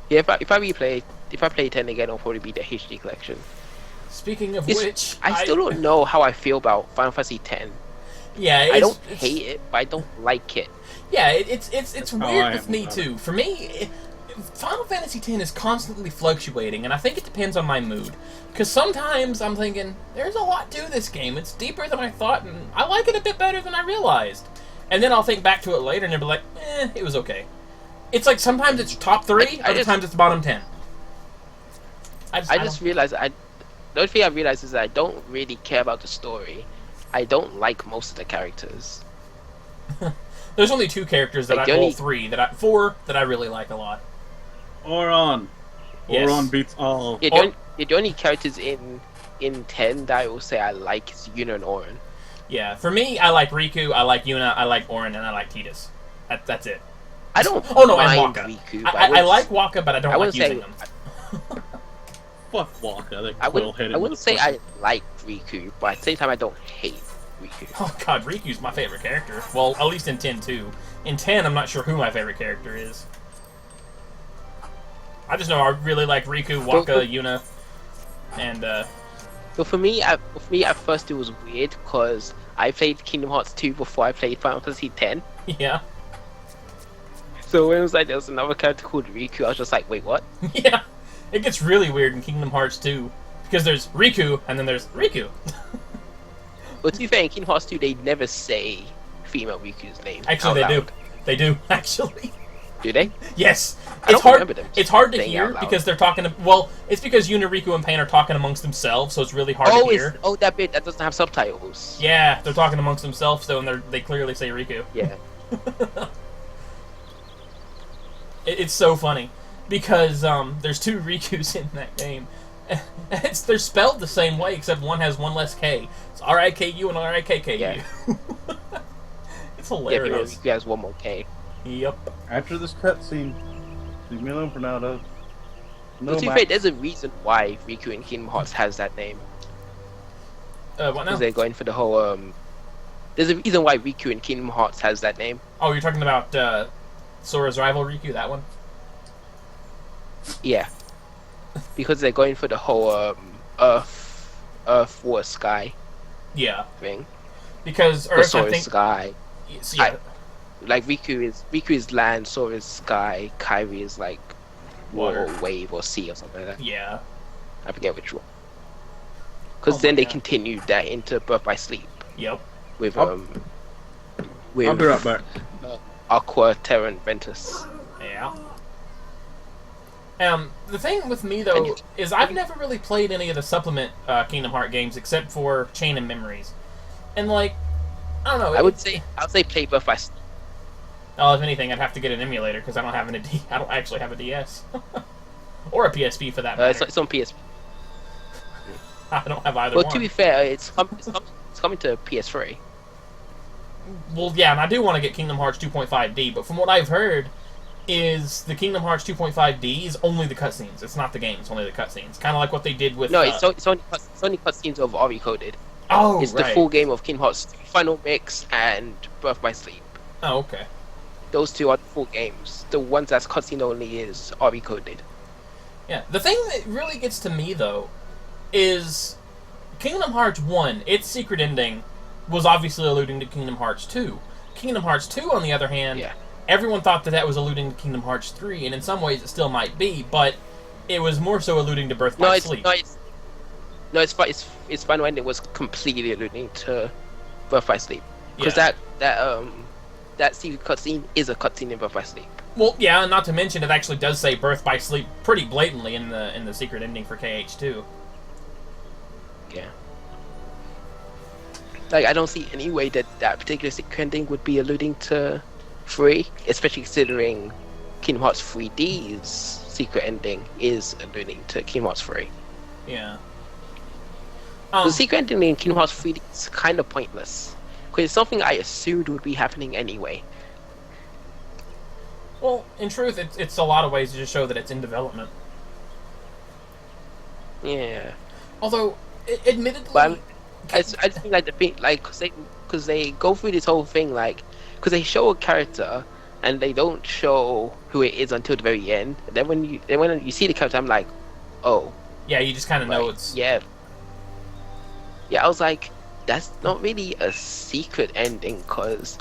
Yeah, if I play 10 again, it'll probably be the HD collection. Speaking of It's- which, I still don't know how I feel about Final Fantasy X. Yeah, I don't it's- hate it, but I don't like it. Yeah, it's how I weird am with me about too. For me, Final Fantasy X is constantly fluctuating, and I think it depends on my mood. Because sometimes I'm thinking, there's a lot to this game. It's deeper than I thought, and I like it a bit better than I realized. And then I'll think back to it later, and I'll be like, it was okay. It's like sometimes it's top 3, other times it's bottom 10. I just realized the only thing I realized is that I don't really care about the story. I don't like most of the characters. There's only 2 characters that Like, I, the well, only- 3 that I, 4 that I really like a lot. Oron. Yes. Oron beats all. Yeah, Or- the only characters in 10 that I will say I like is Yuna and Auron. Yeah, for me, I like Riku, I like Yuna, I like Auron, and I like Tidus. That's it. I don't Oh no, and mind Waka. Riku, but I wouldn't- like Waka, but I don't I like wouldn't say using them. Fuck Walker. That I quill-headed wouldn't say motherfucker. I like Riku, but at the same time I don't hate Riku. Oh god, Riku's my favorite character. Well, at least in 10 too. In 10, I'm not sure who my favorite character is. I just know I really like Riku, Waka, Yuna, and But for me, at first it was weird because I played Kingdom Hearts 2 before I played Final Fantasy X. yeah. So when it was like there was another character called Riku, I was just like, wait, what? Yeah. It gets really weird in Kingdom Hearts 2. Because there's Riku, and then there's Riku. But to be fair, in Kingdom Hearts 2 they never say female Riku's name. Actually, out they do. loud. They do, actually. Do they? Yes, I it's don't hard. remember them It's hard to saying hear out loud. because they're talking. Well, it's because Uniriku and Pain are talking amongst themselves, so it's really hard Oh, to hear. that bit that doesn't have subtitles. Yeah, they're talking amongst themselves, though, and they clearly say Riku. Yeah. It's so funny because there's two Rikus in that game. They're spelled the same way, except one has one less K. It's R-I-K-U and R-I-K-K-U. Yeah. It's Yeah, hilarious. Riku has one more K. Yep. After this cutscene, leave me alone for now, though. No, But to be fair, there's a reason why Riku in Kingdom Hearts has that name. What now? Because they're going for the whole, There's a reason why Riku in Kingdom Hearts has that name. Oh, you're talking about Sora's rival Riku, that one? Yeah. Because they're going for the whole, Earth, Water, Sky Yeah. thing. Because Or Earth, I Sora's think... Sky. Yeah. Like, Riku is land, Sora's Sky, Kairi is, like, water, Water. or wave, or sea, or something like that. Yeah. I forget which one. Because Oh then my they God. continued that into Birth by Sleep Yep. with I'll be right back. Aqua, Terra, and Ventus. Yeah. The thing with me, though, is I've never really played any of the supplement Kingdom Hearts games except for Chain of Memories. And, like, I don't know. I would say play Birth by Sleep. Oh, if anything, I'd have to get an emulator because I don't have I don't actually have a DS. Or a PSP for that matter. It's on PSP. I don't have either Well, one. to be fair, it's coming to PS3. Well, yeah, and I do want to get Kingdom Hearts 2.5D, but from what I've heard, is the Kingdom Hearts 2.5D is only the cutscenes. It's not the game. It's only the cutscenes. Kind of like what they did with. No, it's only cutscenes of Ori Coded. Oh, It's right. the full game of Kingdom Hearts 3 Final Mix and Birth by Sleep. Oh, okay. Those two are the full games. The ones that's cutscene only is Ori Coded. Yeah. The thing that really gets to me though is Kingdom Hearts 1. Its secret ending was obviously alluding to Kingdom Hearts 2. Kingdom Hearts 2, on the other hand, Yeah. everyone thought that was alluding to Kingdom Hearts 3, and in some ways it still might be, but it was more so alluding to Birth by Sleep. Its final ending was completely alluding to Birth by Sleep. Because Yeah. that secret cutscene is a cutscene in Birth by Sleep. Well, yeah, and not to mention it actually does say Birth by Sleep pretty blatantly in the secret ending for KH2. Yeah. Like, I don't see any way that particular secret ending would be alluding to 3, especially considering Kingdom Hearts 3D's secret ending is alluding to Kingdom Hearts 3. Yeah. The secret ending in Kingdom Hearts 3D is kind of pointless. Because it's something I assumed would be happening anyway. Well, in truth, it's a lot of ways to just show that it's in development. Yeah. Although, admittedly... But I just think like the thing, like, because they go through this whole thing, like, because they show a character and they don't show who it is until the very end. And then when you see the character, I'm like, oh, Yeah, you just kind of know like, it's... yeah. I was like, that's not really a secret ending, because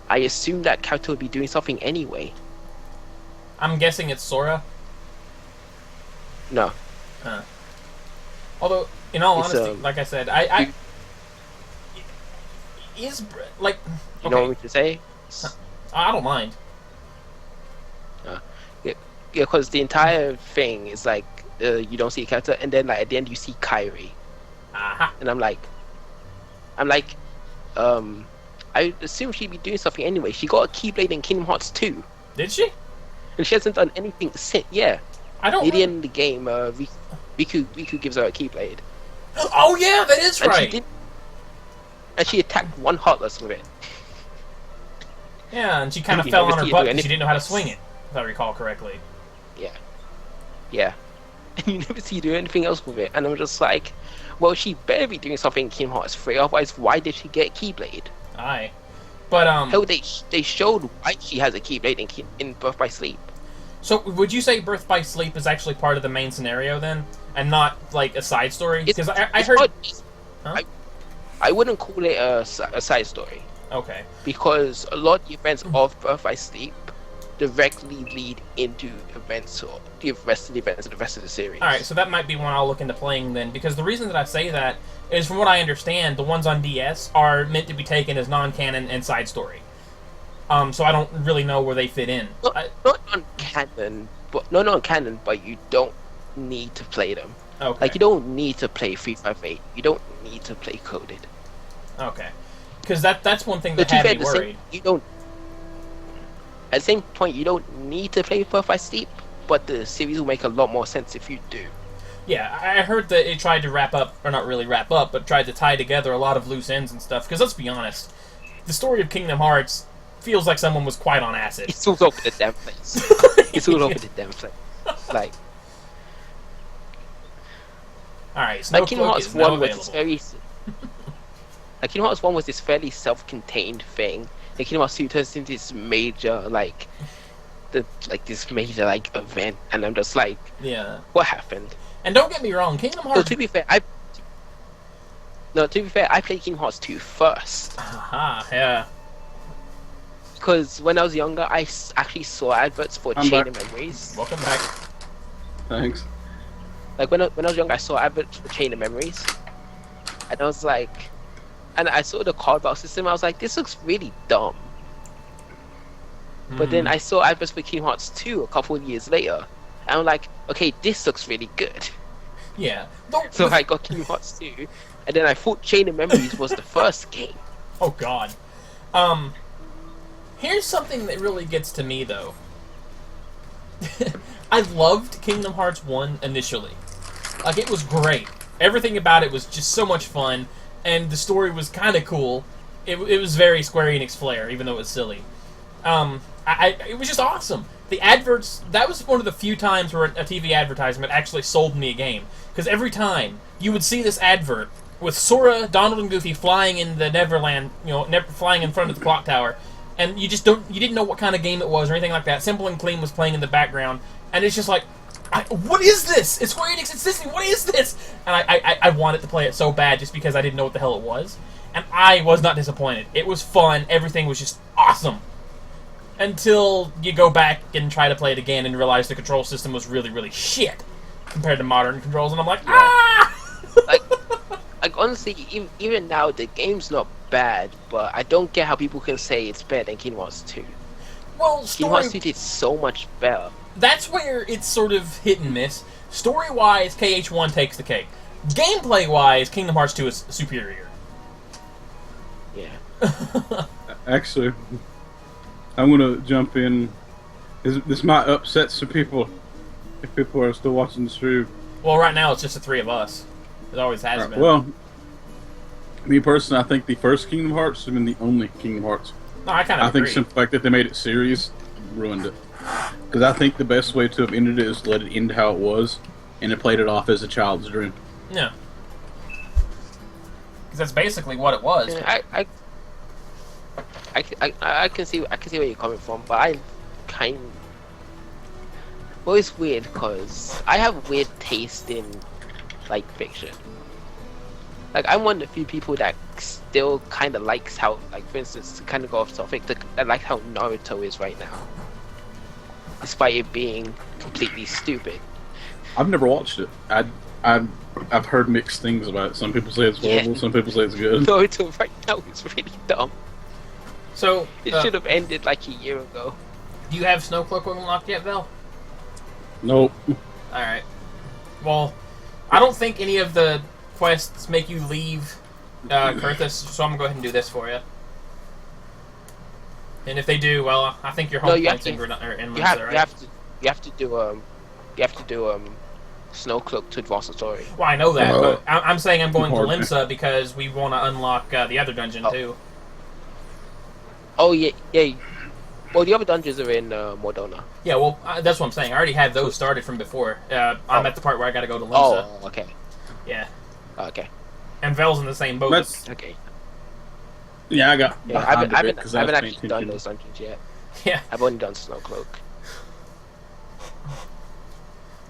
I assumed that character would be doing something anyway. I'm guessing it's Sora. No. Although, in all It's, honesty, like I said, I is like You know what I mean to say? I don't mind. Yeah, because the entire thing is like you don't see a character, and then like at the end you see Kairi, Aha. and I'm like, I assume she'd be doing something anyway. She got a Keyblade in Kingdom Hearts 2, Did she? and she hasn't done anything since. Yeah, I don't. near the end of the game, Riku gives her a Keyblade, Oh yeah, that is and right. she did, and she attacked one Heartless with it. Yeah, and she kind of You fell never on her see her butt do because she anything didn't know how to else. swing it, if I recall correctly. Yeah, and you never see her do anything else with it, and I'm just like, well, she better be doing something in Kingdom Hearts 3, otherwise why did she get Keyblade? Aye, but Hell, they showed why she has a Keyblade in Birth by Sleep. So would you say Birth by Sleep is actually part of the main scenario then, and not like a side story? Because I it's heard. not- Huh? I wouldn't call it a side story, Okay. because a lot of the events of Birth by Sleep directly lead into events or the rest of the events of the rest of the series. All right, so that might be one I'll look into playing then, because the reason that I say that is, from what I understand, the ones on DS are meant to be taken as non-canon and side story. So I don't really know where they fit in. Not on canon, but you don't need to play them. Okay. Like, you don't need to play 358. You don't need to play Coded. Okay. Because that's one thing But that to be had fair, me worried. you don't. At the same point, you don't need to play Perfect Sleep, but the series will make a lot more sense if you do. Yeah, I heard that it tried to wrap up, or not really wrap up, but tried to tie together a lot of loose ends and stuff. Because let's be honest, the story of Kingdom Hearts feels like someone was quite on acid. It's all over the damn place. It's all over the damn place. Like, Alright, like Kingdom Snowcloak Hearts is now 1 was available. this very. Like, Kingdom Hearts 1 was this fairly self-contained thing. Like, Kingdom Hearts 2 turns into this major, this major, event. And I'm just like, Yeah. what happened? And don't get me wrong, Kingdom So, Hearts... to be fair, I played Kingdom Hearts 2 first. Aha, yeah. Because when I was younger, I actually saw adverts for I'm Chain back. of Memories. Welcome back. Thanks. Like, when I was younger, I saw adverts for Chain of Memories. And I was like... And I saw the card battle system, I was like, this looks really dumb. But then I saw adverts for Kingdom Hearts 2 a couple of years later. And I'm like, okay, this looks really good. Yeah. So I got Kingdom Hearts 2. And then I thought Chain of Memories was the first game. Oh, God. Here's something that really gets to me, though. I loved Kingdom Hearts 1 initially. Like, it was great. Everything about it was just so much fun, and the story was kind of cool. It was very Square Enix flair, even though it was silly. It was just awesome. The adverts, that was one of the few times where a TV advertisement actually sold me a game. Because every time you would see this advert with Sora, Donald, and Goofy flying in the Neverland, flying in front of the clock tower, and you didn't know what kind of game it was or anything like that. Simple and Clean was playing in the background, and it's just like, what is this? It's Square Enix, it's Disney, what is this? And I wanted to play it so bad just because I didn't know what the hell it was. And I was not disappointed. It was fun, everything was just awesome. Until you go back and try to play it again and realize the control system was really, really shit compared to modern controls, and I'm like, Like, honestly, even now, the game's not bad, but I don't get how people can say it's better than Kingdom Hearts 2. Well, Kingdom Hearts 2 did so much better. That's where it's sort of hit and miss. Story-wise, KH1 takes the cake. Gameplay-wise, Kingdom Hearts 2 is superior. Yeah. Actually, I'm gonna jump in. This might upset some people if people are still watching the stream. Well, right now it's just the three of us. It always has been. Well, me personally, I think the first Kingdom Hearts has been the only Kingdom Hearts. No, I kind of I think agree. the fact that they made it serious ruined it. Because I think the best way to have ended it is to let it end how it was, and it played it off as a child's dream. Yeah. Because that's basically what it was. Yeah, I can see where you're coming from, but well, it's weird because I have weird taste in fiction. Like, I'm one of the few people that still kind of likes how, for instance, to kind of go off topic, I like how Naruto is right now, despite it being completely stupid. I've never watched it. I've heard mixed things about it. Some people say it's horrible. Some people say it's good. Naruto right now is really dumb. So, It should have ended like a year ago. do you have Snowcloak unlocked yet, Vel? Nope. Alright. Well, I don't think any of the quests make you leave Kurthus, so I'm going to go ahead and do this for you. And if they do, well, I think your home points in Limsa, right? You have to do Snowcloak to advance the story. Well, I know that, but I'm saying I'm going to Important. Limsa because we want to unlock the other dungeon, too. Oh yeah. Well, the other dungeons are in Mordona. Yeah, well, that's what I'm saying. I already had those started from before. I'm at the part where I got to go to Limsa. Oh, okay. Yeah. Okay. And Vel's in the same boat. That's- Okay. Yeah, I got Yeah, I behind haven't a bit because I was paying actually done attention. those dungeons yet. Yeah. I've only done Snowcloak.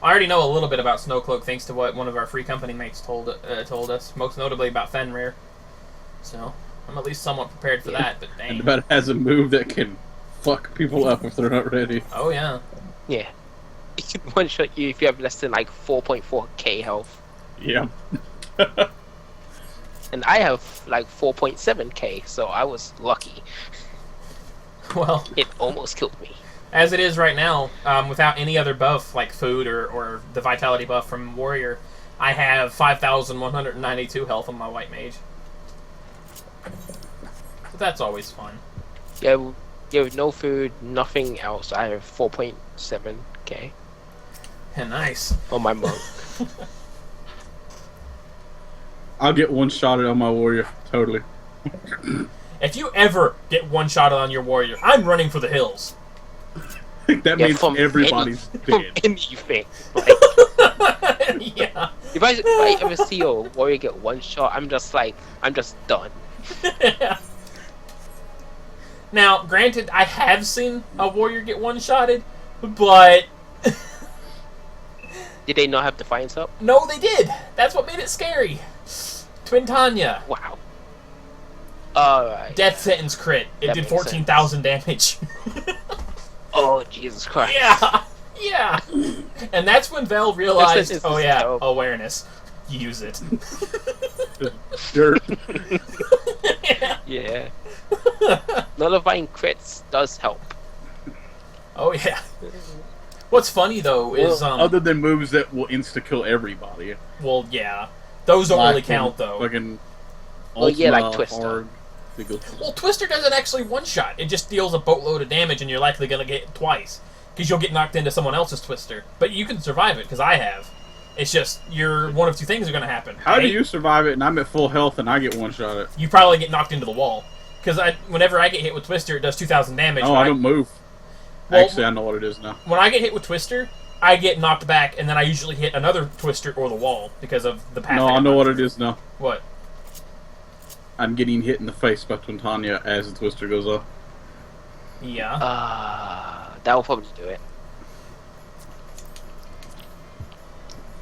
I already know a little bit about Snowcloak thanks to what one of our free company mates told us, most notably about Fenrir. So, I'm at least somewhat prepared for that, but dang. And about it has a move that can fuck people up if they're not ready. Oh, yeah. Yeah. It can one-shot you if you have less than 4.4k health. Yeah. And I have 4.7k, so I was lucky. Well, It almost killed me. as it is right now, without any other buff like food or the vitality buff from Warrior, I have 5,192 health on my white mage. So that's always fun. Yeah, with no food, nothing else. I have 4.7k And nice. on my monk. I'll get one shot on my warrior. Totally. If you ever get one shot on your Warrior, I'm running for the hills. That Yeah, means from everybody's From dead. anything. Like, Yeah. if I ever see a warrior get one shot, I'm just done. Now, granted, I have seen a Warrior get one-shotted, but Did they not have Defiance up? no, they did. That's what made it scary. Twin Tanya. Wow. Alright. Death sentence crit. It That did makes 14,000 damage. Oh, Jesus Christ. Yeah. Yeah. And that's when Vel realized, This is oh yeah, dope. awareness. Use it. Dirt. Yeah. Nullifying crits does help. Oh yeah. What's funny though is Other than moves that will insta kill everybody. well, yeah, those don't really Like count though. Fucking. Well, yeah, like Ultima, Twister. Hard, Well, Twister doesn't actually one-shot. It just deals a boatload of damage, and you're likely gonna get it twice because you'll get knocked into someone else's Twister. But you can survive it because I have. It's just one of two things are gonna happen. How do A, you survive it and I'm at full health and I get one shot at? You probably get knocked into the wall because whenever I get hit with Twister, it does 2,000 damage. Oh, When I don't move. Well, Actually, I know what it is now. when I get hit with Twister, I get knocked back, and then I usually hit another Twister or the wall because of the path. No, I know what it is now. What? I'm getting hit in the face by Twintanya as the twister goes off. Yeah. That will probably do it.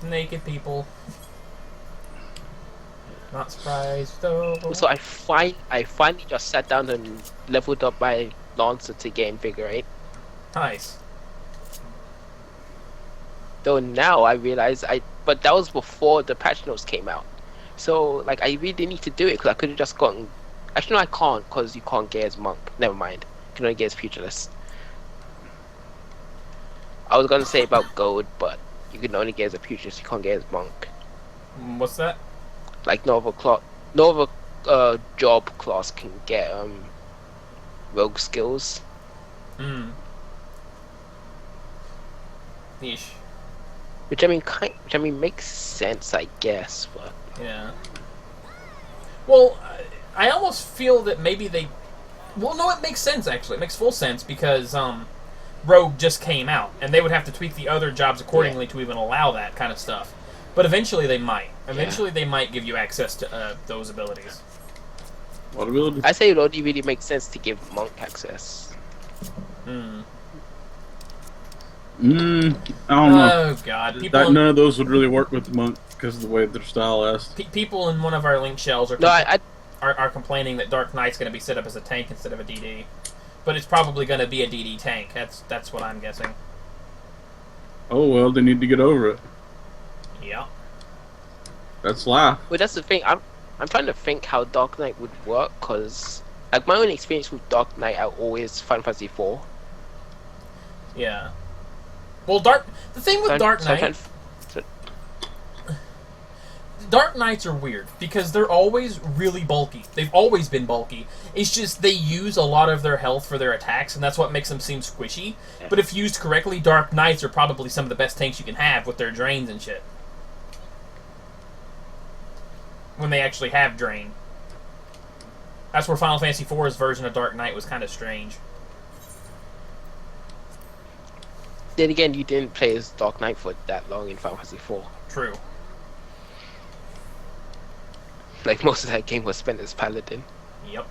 Naked people. Not surprised though. So I finally just sat down and leveled up my Lancer to get Invigorate. Nice. Though now I realize but that was before the patch notes came out. So like I really need to do it because I could have just gotten. Actually, no, I can't because you can't get as monk. Never mind. You can only get as futurist. I was gonna say about gold, but you can only get as a futurist. You can't get as monk. What's that? Like Nova job class can get rogue skills. Hmm. Yeesh. Which I mean makes sense, I guess, but Yeah. Well, I almost feel that maybe they. Well, no, it makes sense actually. It makes full sense because Rogue just came out, and they would have to tweak the other jobs accordingly to even allow that kind of stuff. But eventually they might. Eventually they might give you access to those abilities. What ability? I say it only really makes sense to give monk access. Hmm. I don't know. Oh god, people. None of those would really work with the monk because of the way their style is. People in one of our link shells No, are complaining that Dark Knight's going to be set up as a tank instead of a DD, but it's probably going to be a DD tank. That's what I'm guessing. Oh well, they need to get over it. Yeah. That's life. well, that's the thing. I'm trying to think how Dark Knight would work because like my own experience with Dark Knight, I always Final Fantasy 4. Yeah. Well, the thing with Dark Knight. Dark Knights are weird because they're always really bulky. They've always been bulky. It's just they use a lot of their health for their attacks, and that's what makes them seem squishy. But if used correctly, Dark Knights are probably some of the best tanks you can have with their drains and shit. When they actually have drain. That's where Final Fantasy IV's version of Dark Knight was kind of strange. Then again, you didn't play as Dark Knight for that long in Final Fantasy 4. True. Like most of that game was spent as Paladin. Yep.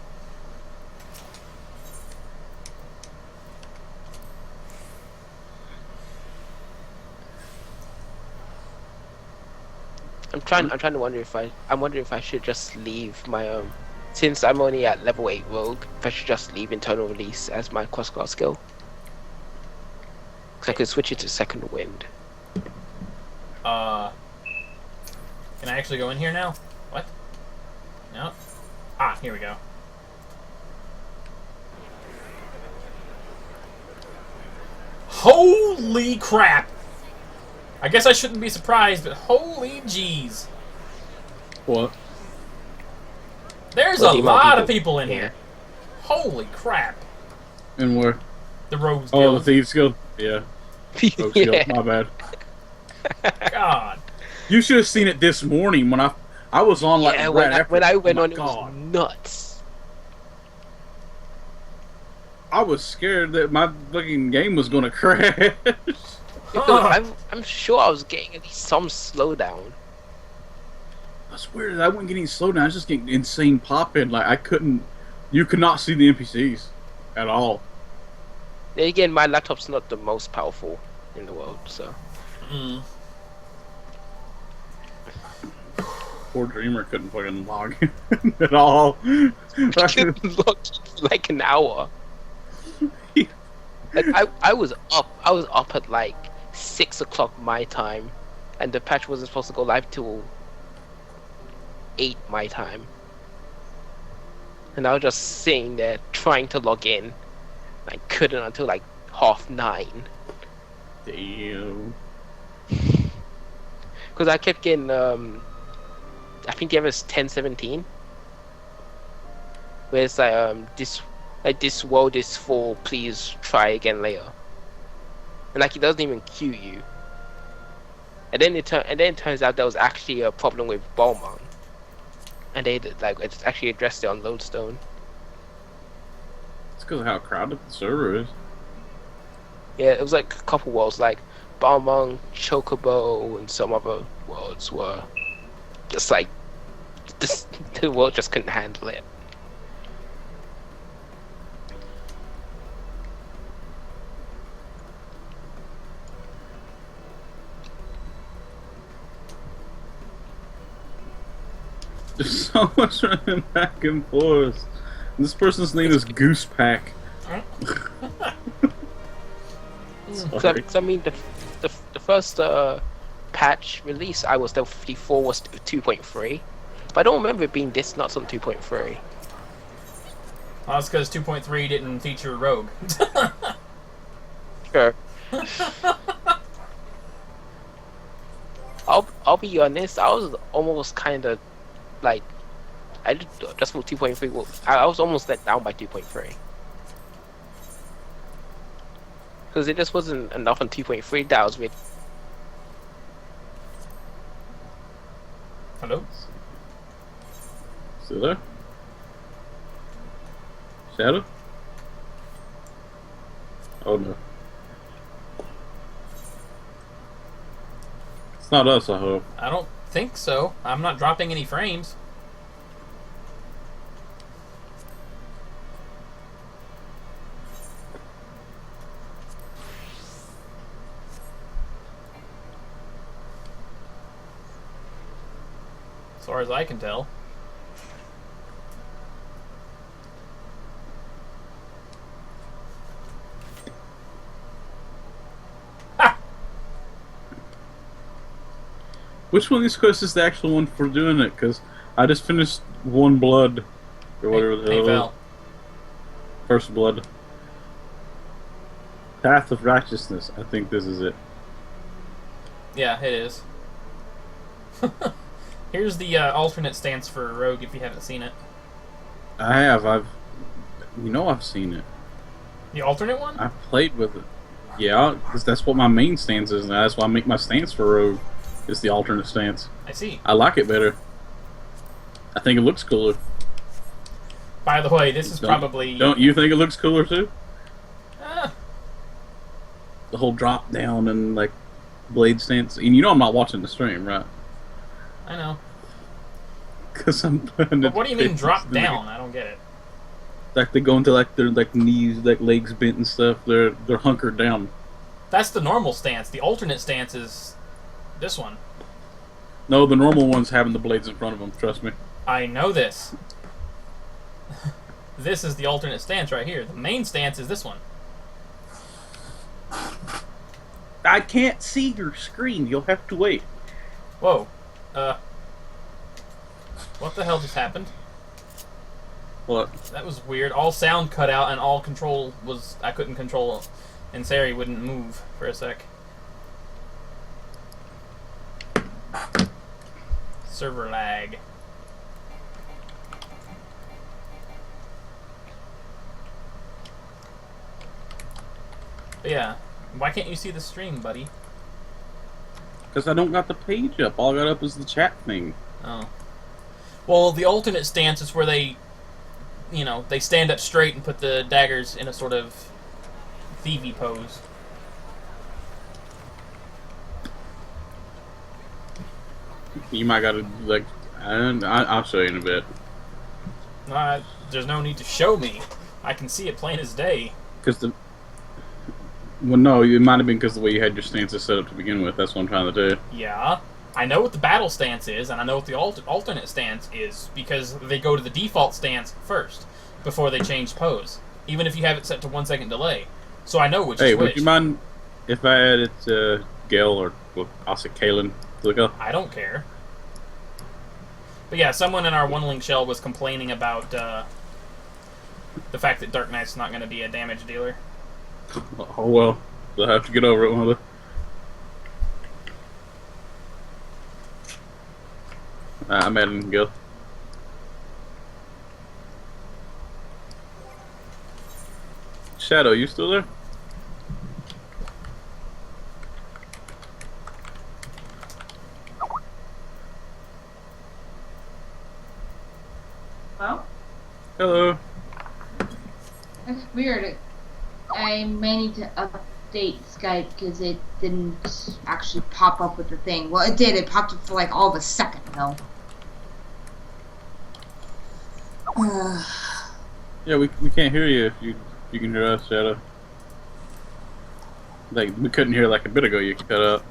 I'm trying to wonder if I'm wondering if I should just leave my since I'm only at level 8 rogue, if I should just leave internal release as my cross class skill. Cause I could switch it to second wind. Can I actually go in here now? What? No. Ah, here we go. Holy crap! I guess I shouldn't be surprised, but holy jeez. What? There's Well, a the amount lot of of people in yeah. here. Holy crap. And where? The Rogues Oh, Guild. the Thieves Guild? Yeah. Rogues Guild. Yeah. My bad. God. You should have seen it this morning when I was on like Yeah, right after. when I went oh my on, it God. was nuts. I was scared that my fucking game was gonna crash. Because I'm sure I was getting at least some slowdown. That's weird. I wasn't getting slowed down. I was just getting insane popping. Like I couldn't. You could not see the NPCs at all. Then again, my laptop's not the most powerful in the world, so. Mm. Poor Dreamer couldn't fucking log in at all. Like an hour. Like I was up. I was up at like 6 o'clock my time, and the patch wasn't supposed to go live till 8 my time. And I was just sitting there trying to log in. I couldn't until like 9:30. Damn. Because I kept getting I think the other is 1017. Where it's like this world is full, please try again later. And like it doesn't even queue you. And then it turns out there was actually a problem with Balmung. And it's actually addressed it on Lodestone. It's because of how crowded the server is. Yeah, it was like a couple worlds, like Balmung, Chocobo, and some other worlds were just like the world just couldn't handle it. There's so much running back and forth. This person's name is Goosepack. Sorry. So I mean, the first patch release I was there 54 was 2.3, but I don't remember it being this nuts on 2.3. Well, that's because 2.3 didn't feature Rogue. Sure. I'll be honest. I was almost kind of like I just for 2.3. Well, I was almost let down by 2.3 because it just wasn't enough on 2.3 that I was with. Hello? Still there? Shadow? Oh no. It's not us, I hope. I don't think so. I'm not dropping any frames. As far as I can tell. Which one of these quests is the actual one for doing it? Because I just finished One Blood, or whatever the hell it Val. is. First Blood. Path of Righteousness. I think this is it. Yeah, it is. Here's the alternate stance for Rogue if you haven't seen it. I have. I've seen it. The alternate one? I've played with it. Yeah, because that's what my main stance is, and that's why I make my stance for Rogue. Is the alternate stance. I see. I like it better. I think it looks cooler. By the way, this is probably... Don't you think it looks cooler too? Ah, The whole drop down and like blade stance. And you know I'm not watching the stream, right? I know. Because I'm putting But what do you mean drop down? I don't get it. Like they go into like their like knees, like legs bent and stuff. They're hunkered down. That's the normal stance. The alternate stance is this one. No, the normal one's having the blades in front of them. Trust me. I know this. This is the alternate stance right here. The main stance is this one. I can't see your screen. You'll have to wait. Whoa. What the hell just happened? What? That was weird. All sound cut out and all control was... I couldn't control and Sari wouldn't move for a sec. Server lag. But yeah, why can't you see the stream, buddy? Because I don't got the page up. All I got up is the chat thing. Oh. Well, the alternate stance is where they, you know, they stand up straight and put the daggers in a sort of thievy pose. You might gotta, like, I'll show you in a bit. There's no need to show me. I can see it plain as day. Because the... Well, no, it might have been because the way you had your stances set up to begin with. That's what I'm trying to do. Yeah. I know what the battle stance is, and I know what the alternate stance is, because they go to the default stance first, before they change pose. Even if you have it set to 1 second delay. So I know which Hey, is which. would you mind if I added Gale, or, well, I'll say Kalen, to the go? I don't care. But yeah, someone in our One Link Shell was complaining about the fact that Dark Knight's not going to be a damage dealer. Oh well, they'll have to get over it, won't they? I'm adding Gale. Shadow, you still there? Well, Hello. that's weird. I may need to update Skype because it didn't actually pop up with the thing. Well, it did. It popped up for like all of a second, though. Yeah, we can't hear you if you can hear us, Shadow. Like, we couldn't hear like a bit ago, you cut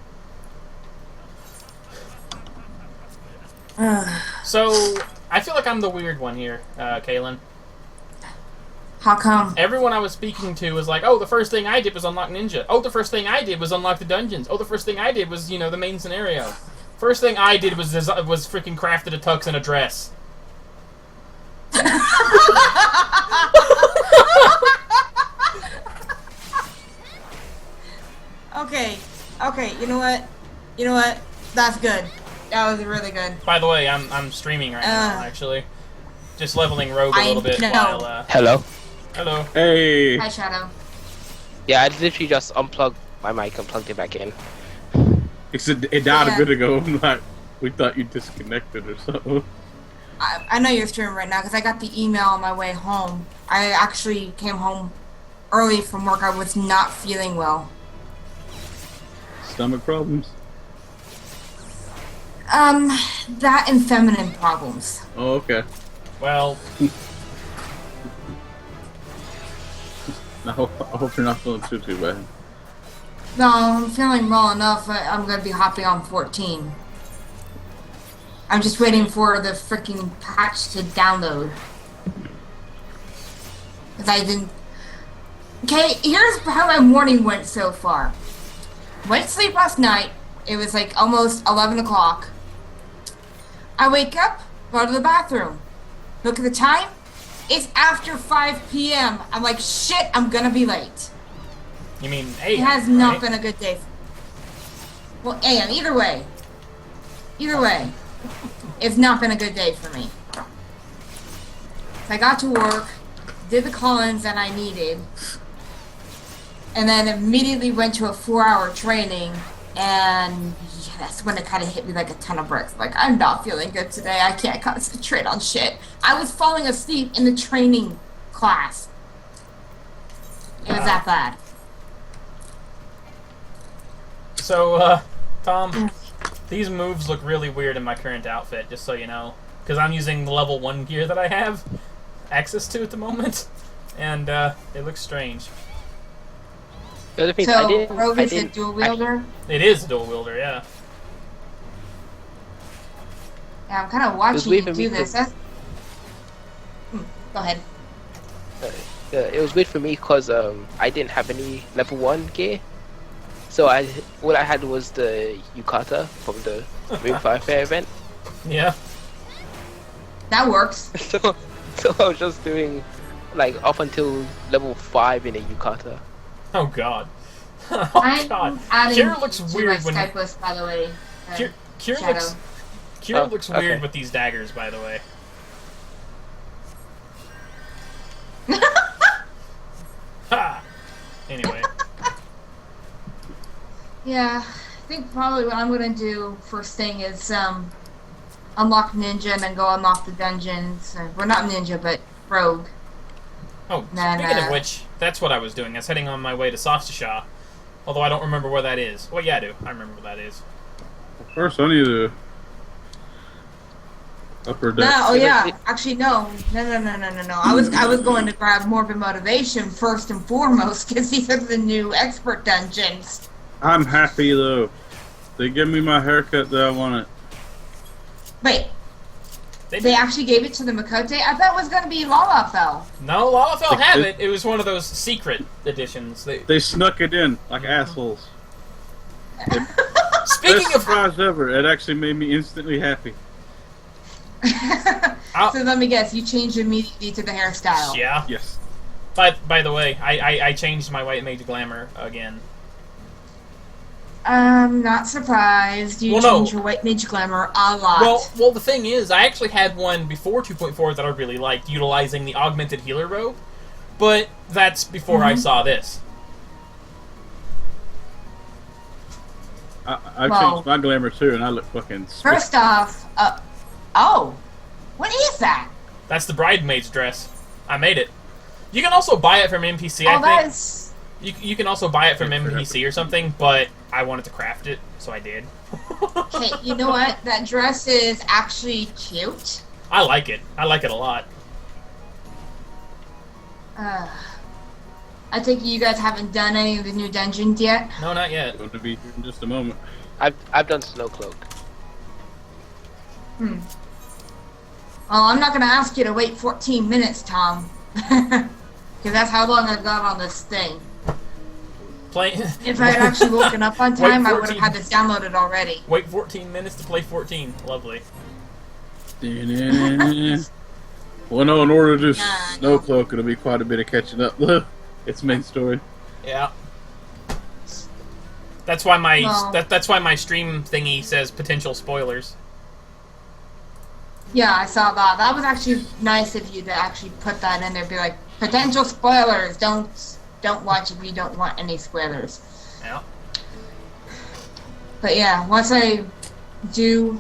out. So, I feel like I'm the weird one here, Kaylin. How come? Everyone I was speaking to was like, oh, the first thing I did was unlock Ninja. Oh, the first thing I did was unlock the dungeons. Oh, the first thing I did was, you know, the main scenario. First thing I did was freaking crafted a tux and a dress. Okay, you know what? That's good. That was really good. By the way, I'm streaming right now, actually. Just leveling Rogue a little bit while, Hello. Hello. Hey! Hi, Shadow. Yeah, I literally just unplugged my mic and plugged it back in. It died a bit ago. Like, we thought you disconnected or something. I know you're streaming right now because I got the email on my way home. I actually came home early from work. I was not feeling well. Stomach problems? That and feminine problems. Oh, okay. Well... I hope you're not feeling too bad. No, I'm feeling well enough. I'm gonna be hopping on 14. I'm just waiting for the freaking patch to download. Cause I didn't... Okay, here's how my morning went so far. Went to sleep last night. It was like almost 11 o'clock. I wake up, go to the bathroom. Look at the time. It's after 5 p.m. I'm like, shit, I'm gonna be late. You mean AM, It has not right? been a good day. Well, AM, either way. Either way. It's not been a good day for me. I got to work, did the call-ins that I needed, and then immediately went to a 4-hour training, and yeah, that's when it kind of hit me like a ton of bricks. Like, I'm not feeling good today. I can't concentrate on shit. I was falling asleep in the training class. It was that bad. So, Tom, these moves look really weird in my current outfit, just so you know. Because I'm using the level 1 gear that I have access to at the moment, and it looks strange. The other thing, So, Rogue is a dual wielder? It is a dual wielder, yeah. Yeah, I'm kind of watching you do this. That's... Go ahead. It was weird for me because I didn't have any level 1 gear. So what I had was the Yukata from the Ring Fire Fair event. Yeah. That works. So I was just doing like up until level 5 in a Yukata. Oh god. Oh I'm god. adding Kira looks to my weird when Skype list, by the way. Kira Shadow. looks okay. weird with these daggers, by the way. Ha! Anyway. Yeah, I think probably what I'm gonna do first thing is unlock Ninja and then go unlock the dungeons. Well, not Ninja, but Rogue. Oh, Then, speaking of which, that's what I was doing. I was heading on my way to Sastasha. Although I don't remember where that is. Well, yeah, I do. I remember where that is. First, I need to upper deck. No, oh yeah. Actually, no. No. I was going to grab Morbid Motivation first and foremost because these are the new expert dungeons. I'm happy though. They give me my haircut that I wanted. Wait, they actually gave it to the Makote? I thought it was going to be Lalafell. No, Lalafell have it. It was one of those secret editions. They snuck it in like assholes. Speaking Best of... surprise ever. It actually made me instantly happy. So let me guess, you changed immediately to the hairstyle. Yeah. Yes. By the way, I changed my White Mage Glamour again. I'm not surprised. You Well, no. changed your White Mage Glamour a lot. Well, the thing is, I actually had one before 2.4 that I really liked, utilizing the Augmented Healer robe, but that's before I saw this. I Well- changed my glamour too, and I look fucking. First off, oh, what is that? That's the Bridemaid's dress. I made it. You can also buy it from NPC, Oh, I that think. is... You can also buy it from NPC or something, but I wanted to craft it, so I did. Okay, you know what? That dress is actually cute. I like it. I like it a lot. I think you guys haven't done any of the new dungeons yet. No, not yet. Going to be here in just a moment. I've done Snowcloak. Well, I'm not gonna ask you to wait 14 minutes, Tom. Because that's how long I've got on this thing. Play. If I had actually woken up on time, I would have 14. had this downloaded already. Wait 14 minutes to play 14. Lovely. Well, no, in order to do Nah, Snowcloak, it'll be quite a bit of catching up. It's main story. Yeah. That's why my Well- that's why my stream thingy says potential spoilers. Yeah, I saw that. That was actually nice of you to actually put that in there. Be like, potential spoilers. Don't watch if you don't want any spoilers. Yeah. But yeah, once I do,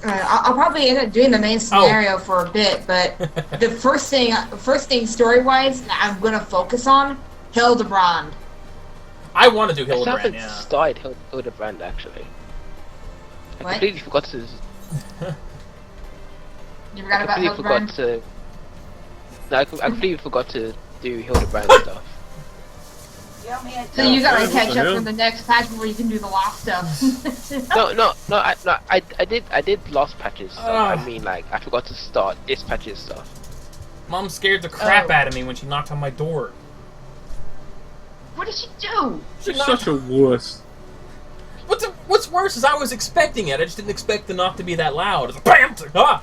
I'll probably end up doing the main scenario for a bit. But the first thing story-wise, that I'm gonna focus on Hildebrand. I want to do I still Hildebrand. haven't Yeah. started Hildebrand actually. I What? completely forgot to. You forgot I about completely forgot Hildebrand? to. No, I completely forgot to do Hildebrand stuff. So you gotta What catch the up hell? for the next patch before you can do the lost stuff. No. I did lost patches stuff. Ugh. I mean, like I forgot to start this patch's stuff. Mom scared the crap Oh. out of me when she knocked on my door. What did she do? She You're knocked. such a wuss. What's worse is I was expecting it. I just didn't expect the knock to be that loud. It's like, BAM! It's like, ah!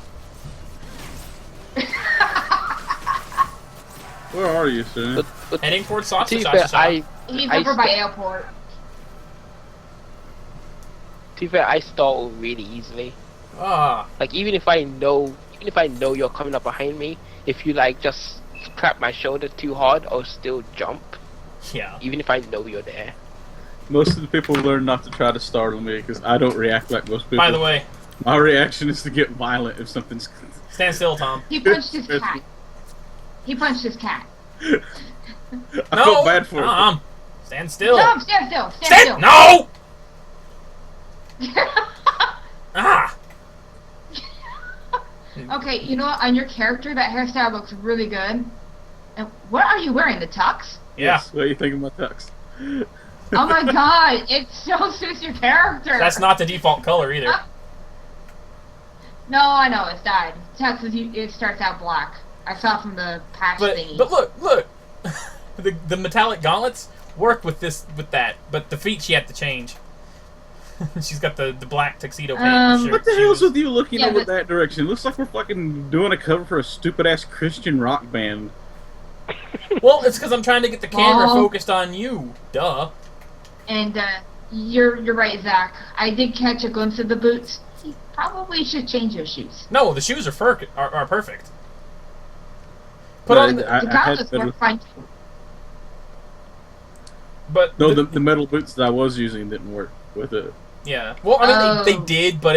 Where are you, sir? But Heading towards to be Sasha. fair, I He's I over by st- airport. to be fair, I stall really easily. Ah. Like even if I know you're coming up behind me, if you like just clap my shoulder too hard, I'll still jump. Yeah. Even if I know you're there. Most of the people learn not to try to startle me because I don't react like most people. By the way, my reaction is to get violent if something's. stand still, Tom. He punched his cat. He punched his cat. I No! feel bad for him. Tom! Stand still! Tom, stand still. Stand Stand! still. No! Ah! Okay, you know what? On your character, that hairstyle looks really good. And what are you wearing? The tux? Yeah. Yes, what do you think of my tux? Oh my god, it so suits your character. That's not the default color either. No, I know it's dyed. Tux is it starts out black. I saw from the patch thingy. But look! the metallic gauntlets work with that, but the feet she had to change. She's got the black tuxedo pants. What the hell's with you looking Yeah, over but- that direction? Looks like we're fucking doing a cover for a stupid ass Christian rock band. Well, it's because I'm trying to get the camera Well- focused on you. Duh. And you're right, Zach. I did catch a glimpse of the boots. You probably should change your shoes. No, the shoes are perfect. Put No, on the, The I had goggles better- work fine too. but No, the metal boots that I was using didn't work with it. yeah. Well, I mean, they Oh. did, but